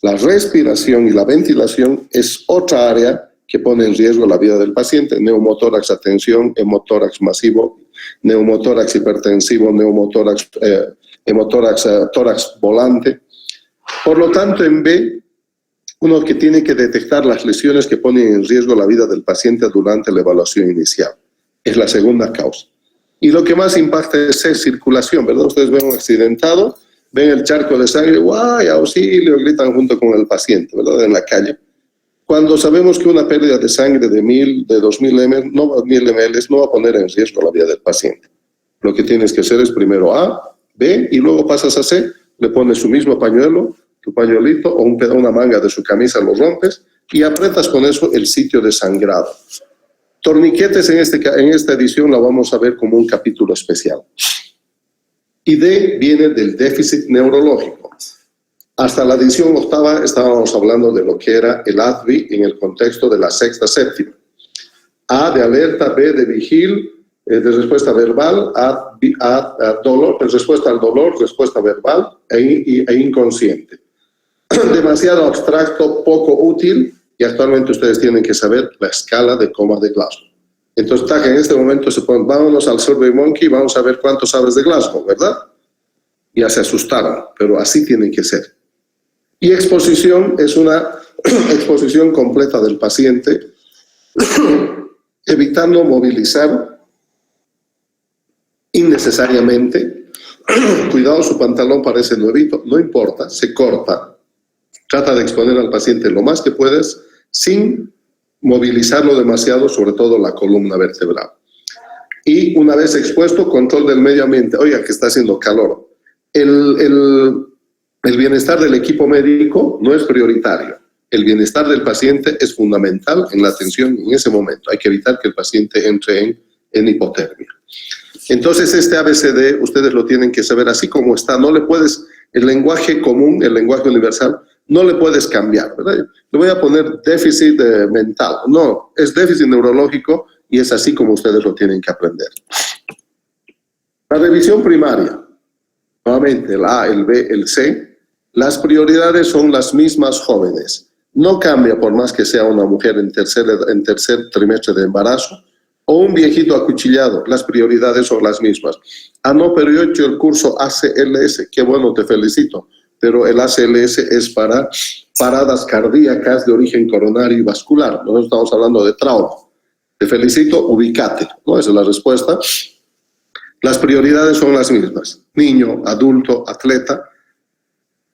A: la respiración y la ventilación es otra área que pone en riesgo la vida del paciente. Neumotórax, atención, hemotórax masivo, neumotórax hipertensivo, neumotórax, tórax volante. Por lo tanto, en B, uno que tiene que detectar las lesiones que ponen en riesgo la vida del paciente durante la evaluación inicial. Es la segunda causa. Y lo que más impacta es circulación, ¿verdad? Ustedes ven un accidentado, ven el charco de sangre, ¡guay, auxilio!, gritan junto con el paciente, ¿verdad?, en la calle. Cuando sabemos que una pérdida de sangre de 1000, de 2000 ml, no va a poner en riesgo la vida del paciente. Lo que tienes que hacer es primero A, B, y luego pasas a C, le pones su mismo pañuelo, tu pañuelito, o una manga de su camisa, lo rompes, y apretas con eso el sitio de sangrado. Torniquetes en esta edición la vamos a ver como un capítulo especial. Y D viene del déficit neurológico. Hasta la edición 8ª estábamos hablando de lo que era el ADVI en el contexto de la 6ª, 7ª. A de alerta, B de vigil, de respuesta verbal, A dolor, respuesta al dolor, respuesta verbal e inconsciente. Demasiado abstracto, poco útil, y actualmente ustedes tienen que saber la escala de coma de Glasgow. Entonces, en este momento se ponen, vámonos al SurveyMonkey, vamos a ver cuánto sabes de Glasgow, ¿verdad? Ya se asustaron, pero así tiene que ser. Y exposición es una exposición completa del paciente, evitando movilizar innecesariamente. Cuidado, su pantalón parece nuevito, no importa, se corta. Trata de exponer al paciente lo más que puedes sin movilizarlo demasiado, sobre todo la columna vertebral. Y una vez expuesto, control del medio ambiente. Oiga, que está haciendo calor. El bienestar del equipo médico no es prioritario. El bienestar del paciente es fundamental en la atención en ese momento. Hay que evitar que el paciente entre en hipotermia. Entonces, este ABCD, ustedes lo tienen que saber así como está. No le puedes, el lenguaje común, el lenguaje universal, no le puedes cambiar, ¿verdad? Le voy a poner déficit mental. No, es déficit neurológico y es así como ustedes lo tienen que aprender. La revisión primaria. Nuevamente, el A, el B, el C. Las prioridades son las mismas jóvenes. No cambia por más que sea una mujer en tercer trimestre de embarazo o un viejito acuchillado. Las prioridades son las mismas. Ah, no, pero yo he hecho el curso ACLS. Qué bueno, te felicito. Pero el ACLS es para paradas cardíacas de origen coronario y vascular. Nosotros estamos hablando de trauma. Te felicito, ubícate, ¿no? Esa es la respuesta. Las prioridades son las mismas. Niño, adulto, atleta,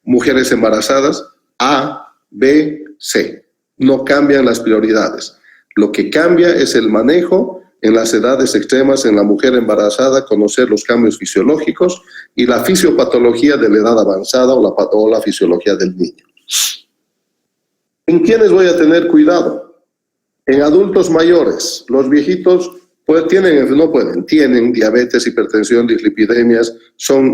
A: mujeres embarazadas, A, B, C. No cambian las prioridades. Lo que cambia es el manejo en las edades extremas en la mujer embarazada, conocer los cambios fisiológicos y la fisiopatología de la edad avanzada o la fisiología del niño. ¿En quiénes voy a tener cuidado? En adultos mayores. Los viejitos tienen diabetes, hipertensión, dislipidemias,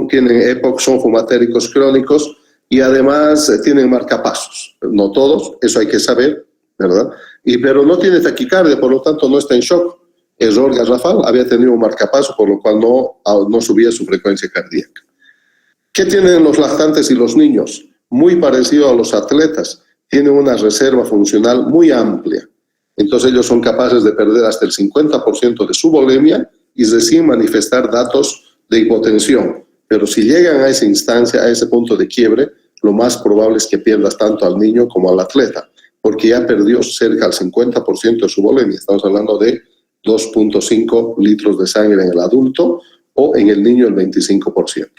A: tienen EPOC, son fumatéricos crónicos y además tienen marcapasos. No todos, eso hay que saber, ¿verdad? Pero no tiene taquicardia, por lo tanto no está en shock. Error garrafal, había tenido un marcapaso, por lo cual no subía su frecuencia cardíaca. ¿Qué tienen los lactantes y los niños? Muy parecido a los atletas, tienen una reserva funcional muy amplia. Entonces ellos son capaces de perder hasta el 50% de su volemia y recién manifestar datos de hipotensión. Pero si llegan a esa instancia, a ese punto de quiebre, lo más probable es que pierdas tanto al niño como al atleta, porque ya perdió cerca del 50% de su volemia. Estamos hablando de 2.5 litros de sangre en el adulto o en el niño el 25%.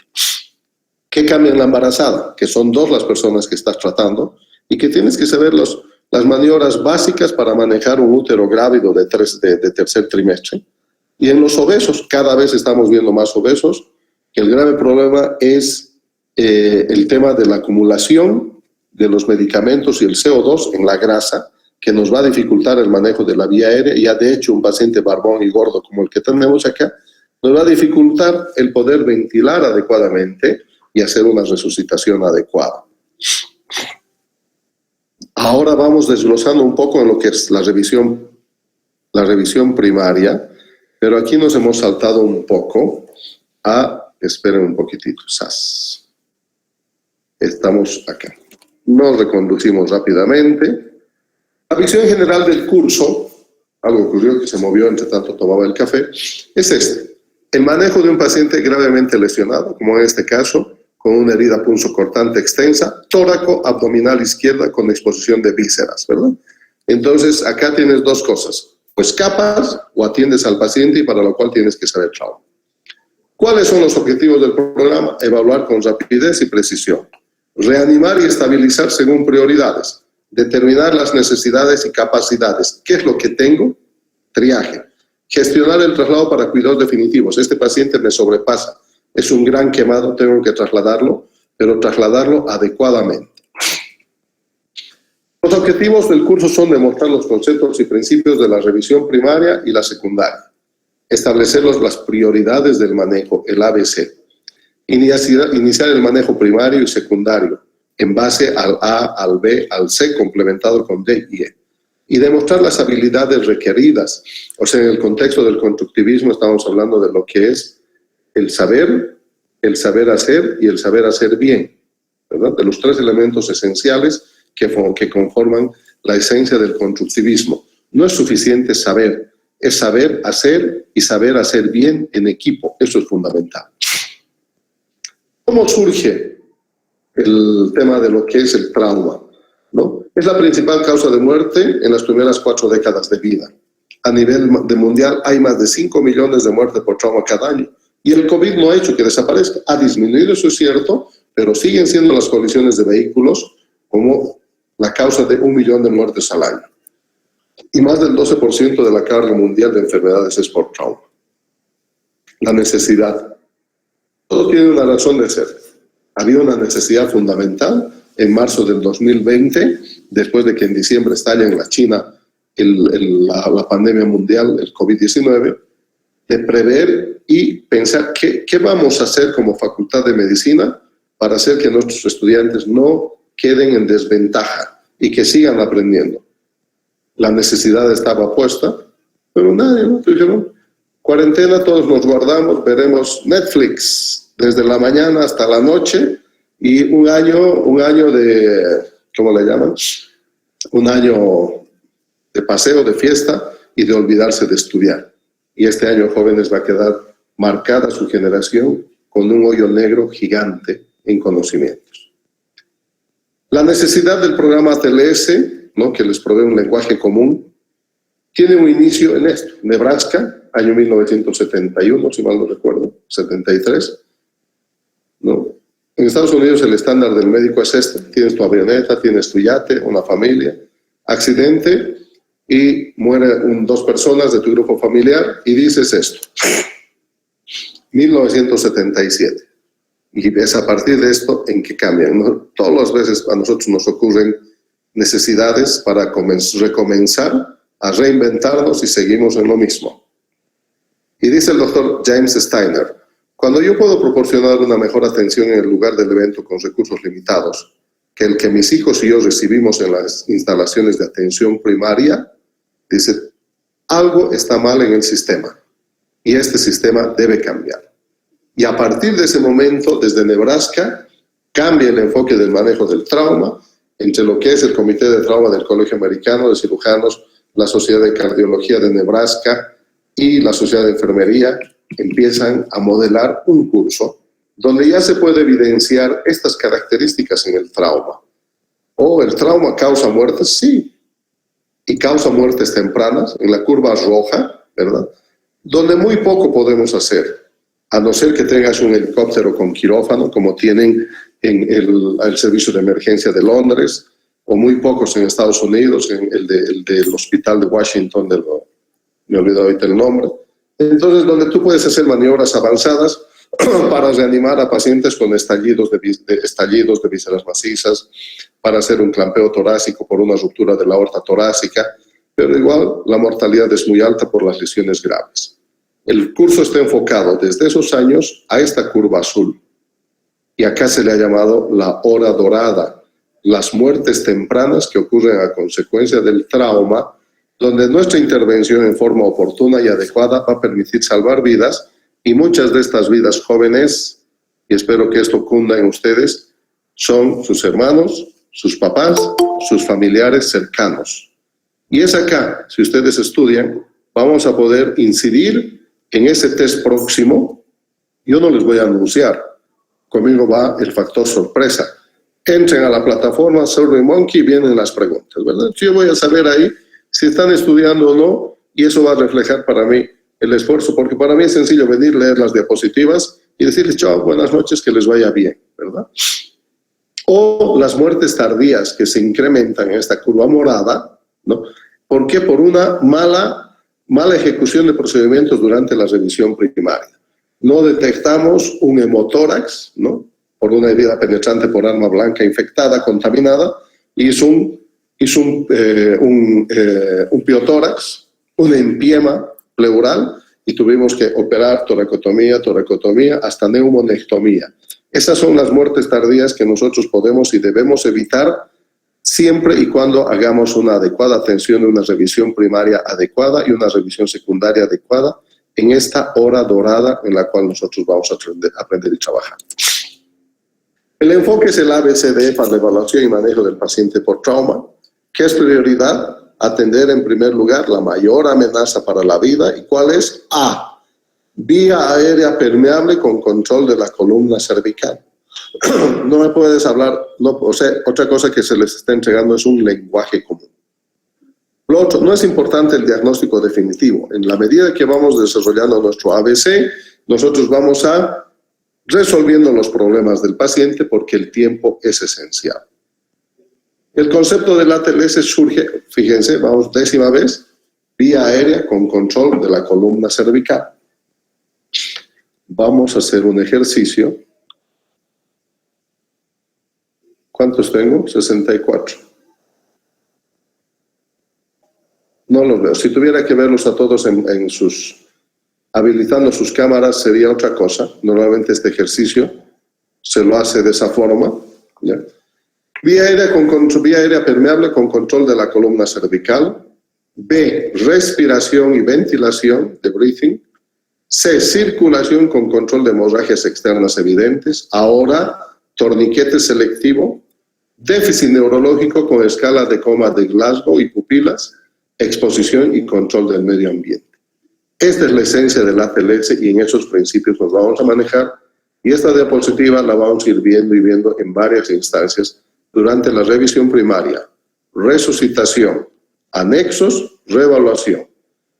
A: ¿Qué cambia en la embarazada? Que son dos las personas que estás tratando y que tienes que saber las maniobras básicas para manejar un útero grávido de tercer trimestre. Y en los obesos, cada vez estamos viendo más obesos. El grave problema es el tema de la acumulación de los medicamentos y el CO2 en la grasa, que nos va a dificultar el manejo de la vía aérea. Ya de hecho un paciente barbón y gordo como el que tenemos acá, nos va a dificultar el poder ventilar adecuadamente y hacer una resucitación adecuada. Ahora vamos desglosando un poco en lo que es la revisión primaria, pero aquí nos hemos saltado un poco esperen un poquitito, estamos acá. Nos reconducimos rápidamente. La visión general del curso, algo ocurrió que se movió entre tanto tomaba el café, es el manejo de un paciente gravemente lesionado, como en este caso, con una herida punzocortante extensa, tóraco abdominal izquierda con exposición de vísceras, ¿verdad? Entonces, acá tienes dos cosas. O escapas o atiendes al paciente y para lo cual tienes que saber trauma. ¿Cuáles son los objetivos del programa? Evaluar con rapidez y precisión. Reanimar y estabilizar según prioridades. Determinar las necesidades y capacidades. ¿Qué es lo que tengo? Triaje. Gestionar el traslado para cuidados definitivos. Este paciente me sobrepasa. Es un gran quemado, tengo que trasladarlo, pero trasladarlo adecuadamente. Los objetivos del curso son demostrar los conceptos y principios de la revisión primaria y la secundaria. Establecer las prioridades del manejo, el ABC. Iniciar el manejo primario y secundario en base al A, al B, al C, complementado con D y E. Y demostrar las habilidades requeridas. O sea, en el contexto del constructivismo estamos hablando de lo que es el saber hacer y el saber hacer bien, ¿verdad? De los tres elementos esenciales que conforman la esencia del constructivismo. No es suficiente saber, es saber hacer y saber hacer bien en equipo. Eso es fundamental. ¿Cómo surge el tema de lo que es el trauma? ¿No? Es la principal causa de muerte en las primeras 4 décadas de vida. A nivel mundial hay más de 5 millones de muertes por trauma cada año. Y el COVID no ha hecho que desaparezca. Ha disminuido, eso es cierto, pero siguen siendo las colisiones de vehículos como la causa de 1 millón de muertes al año. Y más del 12% de la carga mundial de enfermedades es por trauma. La necesidad. Todo tiene una razón de ser. Había una necesidad fundamental en marzo del 2020, después de que en diciembre estalla en la China la pandemia mundial, el COVID-19, de prever y pensar qué vamos a hacer como Facultad de Medicina para hacer que nuestros estudiantes no queden en desventaja y que sigan aprendiendo. La necesidad estaba puesta, pero nadie, ¿no? Dijeron, cuarentena, todos nos guardamos, veremos Netflix desde la mañana hasta la noche y un año de, ¿cómo le llaman? Un año de paseo, de fiesta y de olvidarse de estudiar. Y este año, jóvenes, va a quedar marcada su generación con un hoyo negro gigante en conocimientos. La necesidad del programa TLS, ¿no?, que les provee un lenguaje común, tiene un inicio en esto. Nebraska, año 1971, si mal no recuerdo, 73. ¿No? En Estados Unidos el estándar del médico es este. Tienes tu avioneta, tienes tu yate, una familia, accidente y mueren 2 personas de tu grupo familiar y dices esto. 1977. Y es a partir de esto en que cambian, ¿no? Todas las veces a nosotros nos ocurren necesidades para recomenzar a reinventarnos y seguimos en lo mismo. Y dice el doctor James Steiner, cuando yo puedo proporcionar una mejor atención en el lugar del evento con recursos limitados que el que mis hijos y yo recibimos en las instalaciones de atención primaria, dice, algo está mal en el sistema y este sistema debe cambiar. Y a partir de ese momento, desde Nebraska, cambia el enfoque del manejo del trauma entre lo que es el Comité de Trauma del Colegio Americano de Cirujanos, la Sociedad de Cardiología de Nebraska y la Sociedad de Enfermería, empiezan a modelar un curso donde ya se puede evidenciar estas características en el trauma. ¿El trauma causa muertes? Sí. Y causa muertes tempranas, en la curva roja, ¿verdad? Donde muy poco podemos hacer, a no ser que tengas un helicóptero con quirófano, como tienen en el Servicio de Emergencia de Londres, o muy pocos en Estados Unidos, en el del Hospital de Washington, me olvidé ahorita el nombre. Entonces, donde tú puedes hacer maniobras avanzadas para reanimar a pacientes con estallidos de vísceras macizas, para hacer un clampeo torácico por una ruptura de la aorta torácica, pero igual la mortalidad es muy alta por las lesiones graves. El curso está enfocado desde esos años a esta curva azul. Y acá se le ha llamado la hora dorada, las muertes tempranas que ocurren a consecuencia del trauma, donde nuestra intervención en forma oportuna y adecuada va a permitir salvar vidas, y muchas de estas vidas jóvenes, y espero que esto cunda en ustedes, son sus hermanos, sus papás, sus familiares cercanos. Y es acá, si ustedes estudian, vamos a poder incidir en ese test próximo. Yo no les voy a anunciar, conmigo va el factor sorpresa. Entren a la plataforma SurveyMonkey y vienen las preguntas, ¿verdad? Yo voy a saber ahí si están estudiando o no, y eso va a reflejar para mí el esfuerzo, porque para mí es sencillo venir, leer las diapositivas y decirles, chao, buenas noches, que les vaya bien, ¿verdad? O las muertes tardías que se incrementan en esta curva morada, ¿no? ¿Por qué? Por una mala ejecución de procedimientos durante la revisión primaria. No detectamos un hemotórax, ¿no?, por una herida penetrante por arma blanca infectada, contaminada, y hizo un piotórax, un empiema pleural, y tuvimos que operar toracotomía, hasta neumonectomía. Esas son las muertes tardías que nosotros podemos y debemos evitar siempre y cuando hagamos una adecuada atención, una revisión primaria adecuada y una revisión secundaria adecuada en esta hora dorada en la cual nosotros vamos a aprender y trabajar. El enfoque es el ABCD para la evaluación y manejo del paciente por trauma. ¿Qué es prioridad? atender en primer lugar la mayor amenaza para la vida. ¿Y cuál es? A, vía aérea permeable con control de la columna cervical. No me puedes hablar, no, o sea, otra cosa que se les está entregando es un lenguaje común. Lo otro, no es importante el diagnóstico definitivo. En la medida que vamos desarrollando nuestro ABC, nosotros vamos a resolviendo los problemas del paciente porque el tiempo es esencial. El concepto del ATLS surge, fíjense, vamos, 10ª vez, vía aérea con control de la columna cervical. Vamos a hacer un ejercicio. ¿Cuántos tengo? 64. No los veo. Si tuviera que verlos a todos habilitando sus cámaras sería otra cosa. Normalmente este ejercicio se lo hace de esa forma. ¿Ya? Vía aérea permeable con control de la columna cervical. B, respiración y ventilación de breathing. C, circulación con control de hemorragias externas evidentes. Ahora, torniquete selectivo. Déficit neurológico con escala de coma de Glasgow y pupilas. Exposición y control del medio ambiente. Esta es la esencia del ATLS y en esos principios nos vamos a manejar. Y esta diapositiva la vamos a ir viendo y viendo en varias instancias durante la revisión primaria, resucitación, anexos, reevaluación,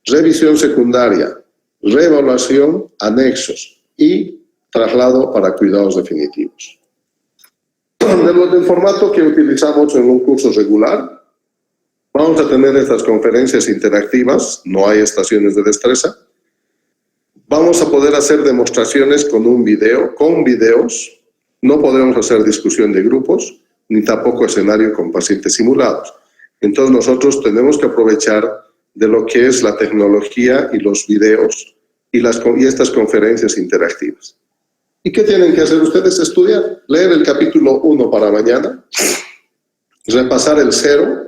A: revisión secundaria, reevaluación, anexos y traslado para cuidados definitivos. Del formato que utilizamos en un curso regular, vamos a tener estas conferencias interactivas, no hay estaciones de destreza. Vamos a poder hacer demostraciones con un video, con videos. No podremos hacer discusión de grupos, ni tampoco escenario con pacientes simulados. Entonces nosotros tenemos que aprovechar de lo que es la tecnología y los videos y estas conferencias interactivas. ¿Y qué tienen que hacer ustedes? Estudiar, leer el capítulo 1 para mañana, repasar el 0,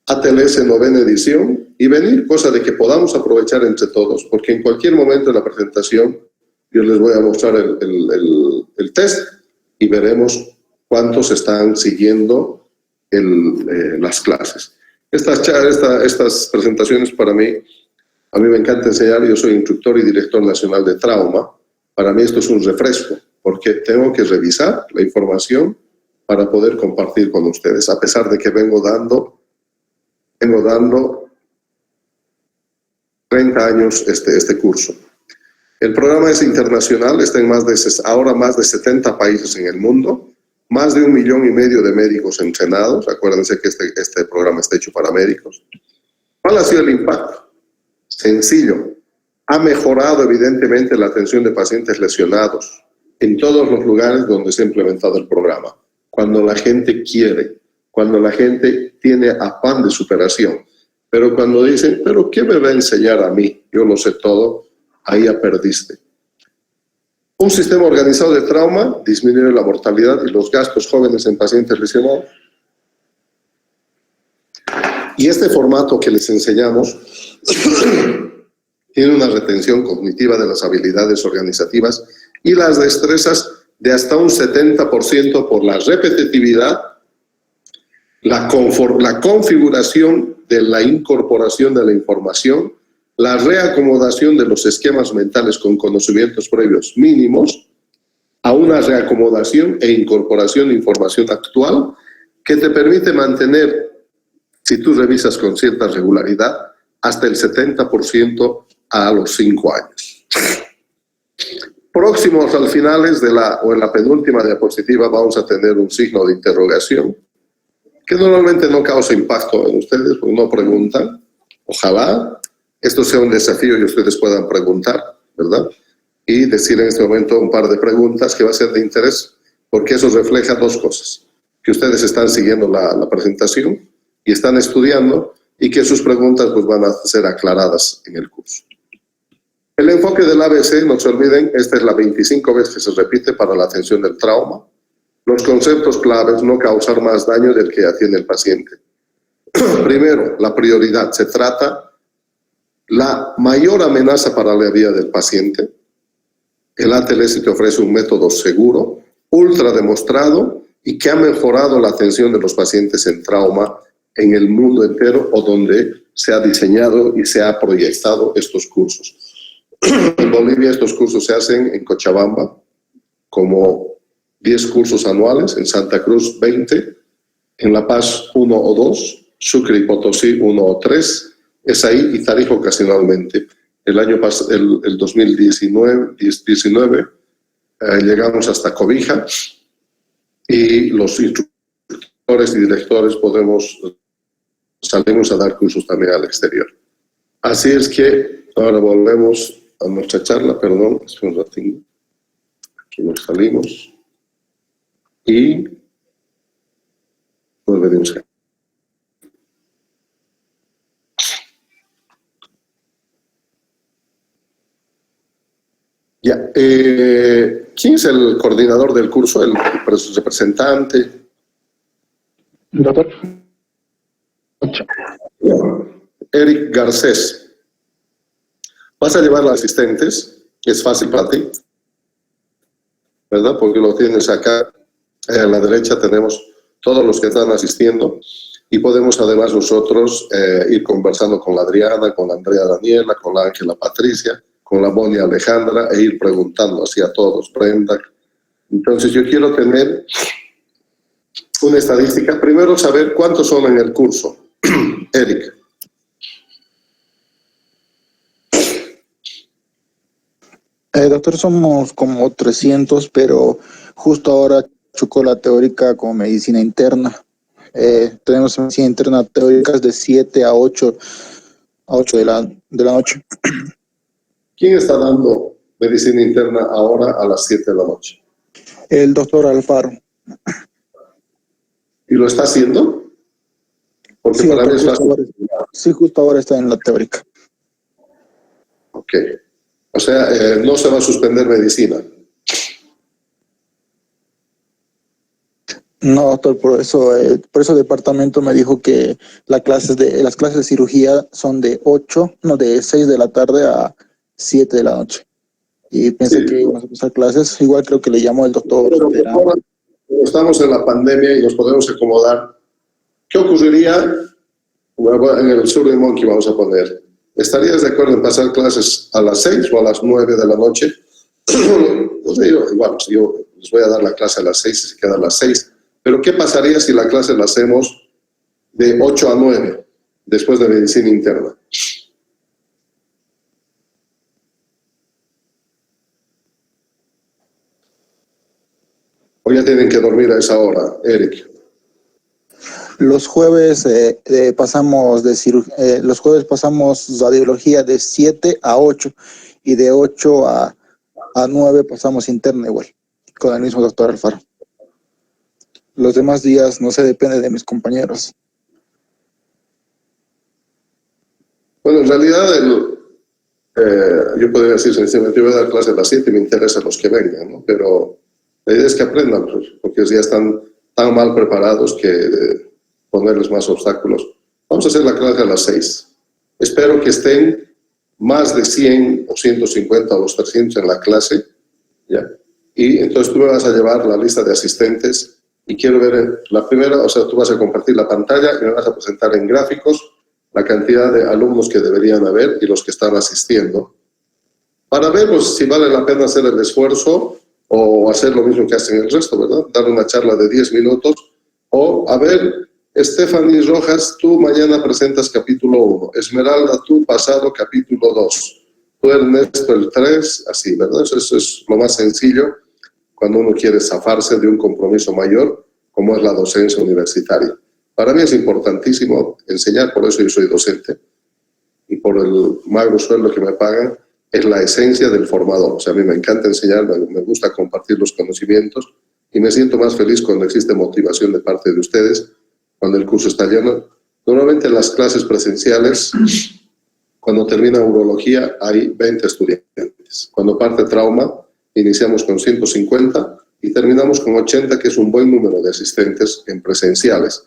A: ATLS 9ª edición y venir, cosa de que podamos aprovechar entre todos, porque en cualquier momento de la presentación yo les voy a mostrar el test y veremos cuántos están siguiendo las clases. Estas presentaciones para mí, a mí me encanta enseñar, yo soy instructor y director nacional de trauma. Para mí esto es un refresco, porque tengo que revisar la información para poder compartir con ustedes, a pesar de que vengo dando 30 años este curso. El programa es internacional, está en ahora más de 70 países en el mundo, más de 1,5 millones de médicos entrenados. Acuérdense que este programa está hecho para médicos. ¿Cuál ha sido el impacto? Sencillo. Ha mejorado evidentemente la atención de pacientes lesionados en todos los lugares donde se ha implementado el programa. Cuando la gente quiere, cuando la gente tiene afán de superación. Pero cuando dicen, ¿pero qué me va a enseñar a mí? Yo lo sé todo, ahí ya perdiste. Un sistema organizado de trauma disminuye la mortalidad y los gastos jóvenes en pacientes lesionados. Y este formato que les enseñamos tiene una retención cognitiva de las habilidades organizativas y las destrezas de hasta un 70% por la repetitividad, la configuración de la incorporación de la información, la reacomodación de los esquemas mentales con conocimientos previos mínimos a una reacomodación e incorporación de información actual que te permite mantener, si tú revisas con cierta regularidad, hasta el 70% a los 5 años. Próximos al finales o en la penúltima diapositiva vamos a tener un signo de interrogación que normalmente no causa impacto en ustedes porque no preguntan. Ojalá esto sea un desafío y ustedes puedan preguntar, ¿verdad? Y decir en este momento un par de preguntas que va a ser de interés, porque eso refleja dos cosas. Que ustedes están siguiendo la presentación y están estudiando y que sus preguntas pues, van a ser aclaradas en el curso. El enfoque del ABC, no se olviden, esta es la 25 vez que se repite para la atención del trauma. Los conceptos claves, no causar más daño del que ya tiene el paciente. Primero, la prioridad. Se trata la mayor amenaza para la vida del paciente. El ATLS te ofrece un método seguro, ultra demostrado y que ha mejorado la atención de los pacientes en trauma en el mundo entero o donde se ha diseñado y se ha proyectado estos cursos. En Bolivia estos cursos se hacen en Cochabamba como 10 cursos anuales, en Santa Cruz 20, en La Paz 1 o 2, Sucre y Potosí 1 o 3, es ahí, y Tarija ocasionalmente. El año pasado, el 2019 llegamos hasta Cobija y los instructores y directores salimos a dar cursos también al exterior. Así es que ahora volvemos a nuestra charla, perdón, un ratito. Aquí nos salimos y volveremos. Ya, ¿quién es el coordinador del curso, el representante?
D: Doctor.
A: Eric Garcés. Vas a llevar a los asistentes, es fácil para ti, ¿verdad? Porque lo tienes acá, a la derecha tenemos todos los que están asistiendo y podemos además nosotros ir conversando con la Adriana, con la Andrea Daniela, con la Ángela Patricia, con la Bonnie Alejandra e ir preguntando así a todos, Brenda. Entonces yo quiero tener una estadística, primero saber cuántos son en el curso. Eric.
D: Doctor, somos como 300, pero justo ahora chocó la teórica con medicina interna. Tenemos medicina interna teóricas de 7 a 8 de la noche.
A: ¿Quién está dando medicina interna ahora a las 7 de la noche?
D: El doctor Alfaro.
A: ¿Y lo está haciendo? Porque
D: Sí,
A: para mí es fácil.
D: Sí, justo ahora está en la teórica.
A: Ok. O sea, no se va a suspender medicina.
D: No, doctor, por eso el departamento me dijo que las clases de cirugía son de 6 de la tarde a 7 de la noche. Y pensé
A: Sí.
D: que íbamos a empezar clases. Igual creo que le llamó el doctor.
A: Pero, estamos en la pandemia y nos podemos acomodar. ¿Qué ocurriría? Bueno, en el sur de Monkey vamos a poner. ¿Estarías de acuerdo en pasar clases a las 6 o a las 9 de la noche? Pues yo les voy a dar la clase a las 6 y se queda a las 6. Pero ¿qué pasaría si la clase la hacemos de 8 a 9 después de medicina interna? ¿O ya tienen que dormir a esa hora, Eric?
D: Los jueves pasamos radiología de 7 a 8 y de 8 a 9 pasamos interna igual, con el mismo doctor Alfaro. Los demás días, no sé, depende de mis compañeros.
A: Bueno, en realidad yo podría decir sencillamente, yo voy a dar clase a las 7 y me interesan los que vengan, ¿no? Pero la idea es que aprendan, pues, porque ya están tan mal preparados que ponerles más obstáculos. Vamos a hacer la clase a las 6. Espero que estén más de 100 o 150 o los 300 en la clase, ¿ya? Y entonces tú me vas a llevar la lista de asistentes y quiero ver la primera, o sea, tú vas a compartir la pantalla y me vas a presentar en gráficos la cantidad de alumnos que deberían haber y los que están asistiendo, para ver pues, si vale la pena hacer el esfuerzo o hacer lo mismo que hacen el resto, ¿verdad? Dar una charla de 10 minutos o, a ver, Stephanie Rojas, tú mañana presentas capítulo 1, Esmeralda, tú pasado capítulo 2, tú Ernesto el 3, así, ¿verdad? Eso es lo más sencillo cuando uno quiere zafarse de un compromiso mayor como es la docencia universitaria. Para mí es importantísimo enseñar, por eso yo soy docente y por el magro sueldo que me pagan, es la esencia del formador. O sea, a mí me encanta enseñar, me gusta compartir los conocimientos y me siento más feliz cuando existe motivación de parte de ustedes, cuando el curso está lleno. Normalmente en las clases presenciales, cuando termina urología, hay 20 estudiantes. Cuando parte trauma, iniciamos con 150 y terminamos con 80, que es un buen número de asistentes en presenciales,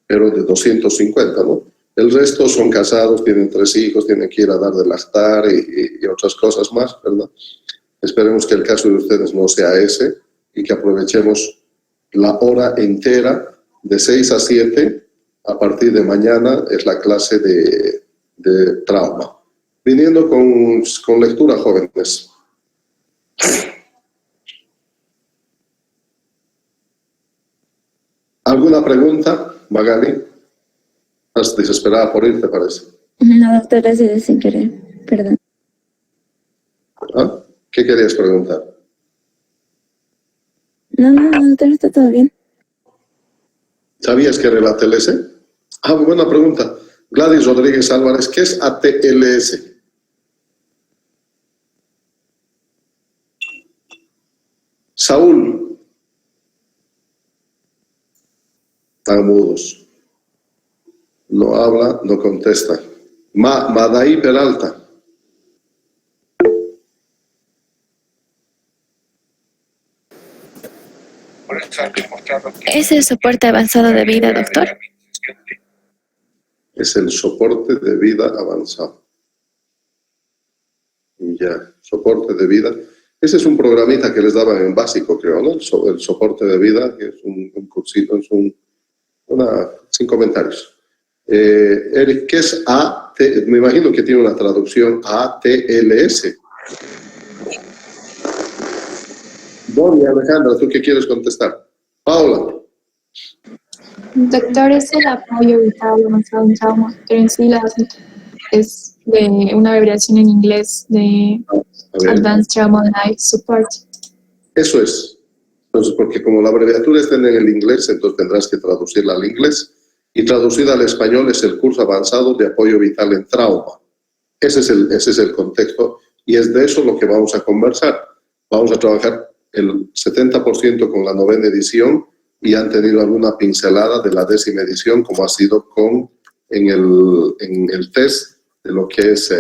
A: pero de 250, ¿no? El resto son casados, tienen 3 hijos, tienen que ir a dar de lactar y otras cosas más, ¿verdad? Esperemos que el caso de ustedes no sea ese y que aprovechemos la hora entera de 6 a 7 a partir de mañana es la clase de trauma. Viniendo con lectura, jóvenes. ¿Alguna pregunta, Magali? Estás desesperada por ir, ¿te parece?
B: No, doctor, así sin querer. Perdón.
A: ¿Ah? ¿Qué querías preguntar?
B: No, doctor, está todo bien.
A: ¿Sabías que era la ATLS? Ah, buena pregunta. Gladys Rodríguez Álvarez, ¿qué es ATLS? Saúl. Están mudos. No habla, no contesta. Madaí Peralta.
E: ¿Es el soporte avanzado de vida, doctor?
A: Es el soporte de vida avanzado. Ya, soporte de vida. Ese es un programita que les daban en básico, creo, ¿no? El soporte de vida, que es un cursito, es sin comentarios. Eric, ¿qué es AT? Me imagino que tiene una traducción ATLS. Bonnie, Alejandra, ¿tú qué quieres contestar? Paula.
F: Doctor, es el apoyo vital avanzado en trauma, pero en sí es de una abreviación en inglés de Advanced Trauma Life Support.
A: Eso es. Entonces, porque como la abreviatura está en el inglés, entonces tendrás que traducirla al inglés. Y traducida al español es el curso avanzado de apoyo vital en trauma. Ese es el contexto y es de eso lo que vamos a conversar. Vamos a trabajar el 70% con la 9ª edición y han tenido alguna pincelada de la 10ª edición, como ha sido en el test de lo que es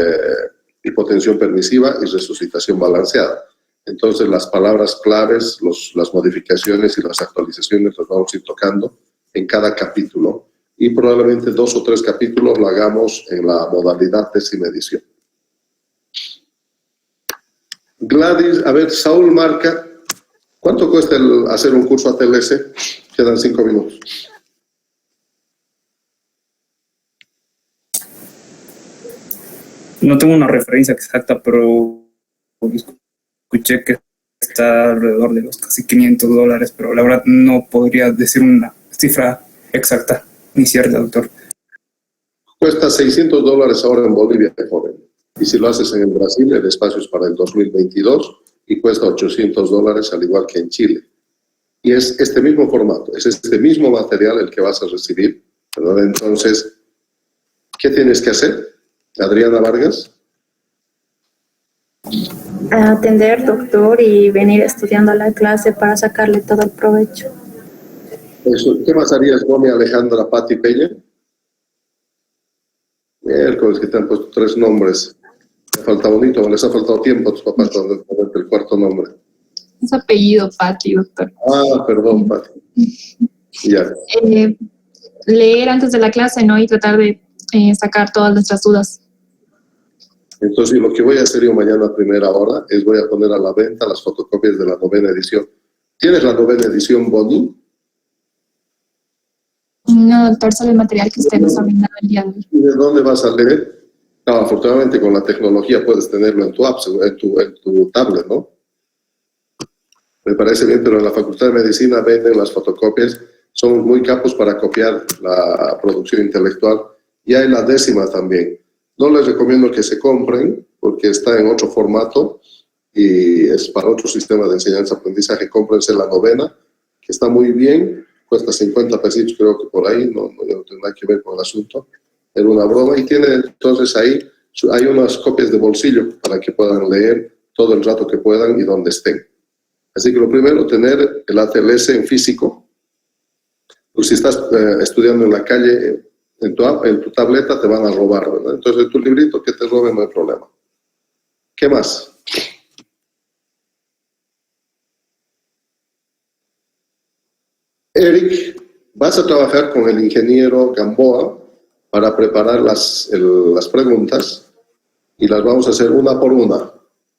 A: hipotensión permisiva y resucitación balanceada. Entonces, las palabras claves, las modificaciones y las actualizaciones las vamos a ir tocando en cada capítulo y probablemente 2 o 3 capítulos lo hagamos en la modalidad 10ª edición. Gladys, a ver, Saúl marca. ¿Cuánto cuesta hacer un curso ATLS? Quedan 5 minutos.
G: No tengo una referencia exacta, pero escuché que está alrededor de los casi $500, pero la verdad no podría decir una cifra exacta ni cierta, doctor.
A: Cuesta $600 ahora en Bolivia, joven. Y si lo haces en el Brasil, el espacio es para el 2022 y cuesta $800 al igual que en Chile. Y es este mismo formato, es este mismo material el que vas a recibir, ¿verdad? Entonces, ¿qué tienes que hacer, Adriana Vargas?
B: Atender, doctor, y venir estudiando a la clase para sacarle todo el provecho.
A: Eso. ¿Qué más harías, Gomi, Alejandra, Pati, Peña? Miércoles, que te han puesto 3 nombres. ¿Les falta bonito? ¿Les ha faltado tiempo a tus papás para ponerte el 4º nombre?
F: Es apellido Patti, doctor.
A: Ah, perdón, Pati. Ya.
F: Leer antes de la clase, ¿no? Y tratar de sacar todas nuestras dudas.
A: Entonces, lo que voy a hacer yo mañana a primera hora es voy a poner a la venta las fotocopias de la 9ª edición. ¿Tienes la 9ª edición, Bonnie?
F: No, doctor, solo el material que usted nos ha brindado el día de hoy.
A: ¿Y de dónde vas a leer? No, afortunadamente con la tecnología puedes tenerlo en tu app, en tu tablet, ¿no? Me parece bien, pero en la Facultad de Medicina venden las fotocopias. Son muy capos para copiar la producción intelectual. Y hay la 10ª también. No les recomiendo que se compren porque está en otro formato y es para otro sistema de enseñanza-aprendizaje. Cómprense la 9ª, que está muy bien. Cuesta 50 pesitos, creo que por ahí, no tiene nada que ver con el asunto. Era una broma y tiene entonces ahí, hay unas copias de bolsillo para que puedan leer todo el rato que puedan y donde estén. Así que lo primero, tener el ATLS en físico. Pues si estás estudiando en la calle, en tu tableta te van a robar, ¿verdad? Entonces tu librito que te roben no hay problema. ¿Qué más? Eric, vas a trabajar con el ingeniero Gamboa para preparar las preguntas y las vamos a hacer una por una.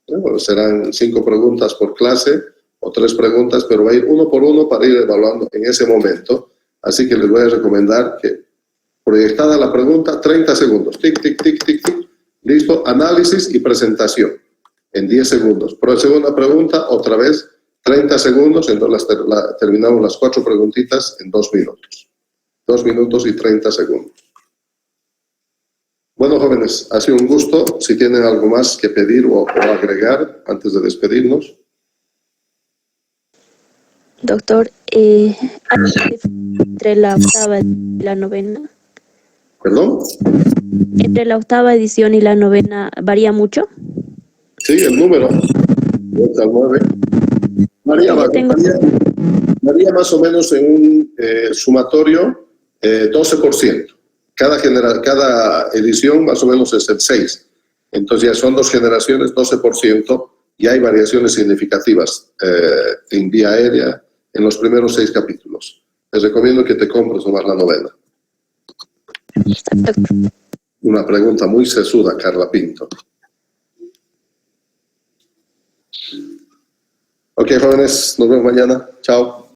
A: Bueno, serán 5 preguntas por clase o 3 preguntas, pero va a ir uno por uno para ir evaluando en ese momento. Así que les voy a recomendar que Proyectada la pregunta, 30 segundos. Tic, tic, tic, tic, tic. Listo. Análisis y presentación en 10 segundos. Segunda pregunta, otra vez, 30 segundos. Entonces terminamos las 4 preguntitas en 2 minutos. 2 minutos y 30 segundos. Bueno, jóvenes, ha sido un gusto. Si tienen algo más que pedir o agregar antes de despedirnos.
H: Doctor, ¿hay entre la octava y la novena?
A: ¿Perdón?
H: ¿Entre la octava edición y la novena varía mucho?
A: Sí, el número. 8 al 9. Varía más o menos en un sumatorio 12%. Cada edición más o menos es el 6%. Entonces ya son 2 generaciones, 12%, y hay variaciones significativas en vía aérea en los primeros 6 capítulos. Les recomiendo que te compres nomás la novena. Una pregunta muy sesuda, Carla Pinto. Ok, jóvenes, nos vemos mañana. Chao.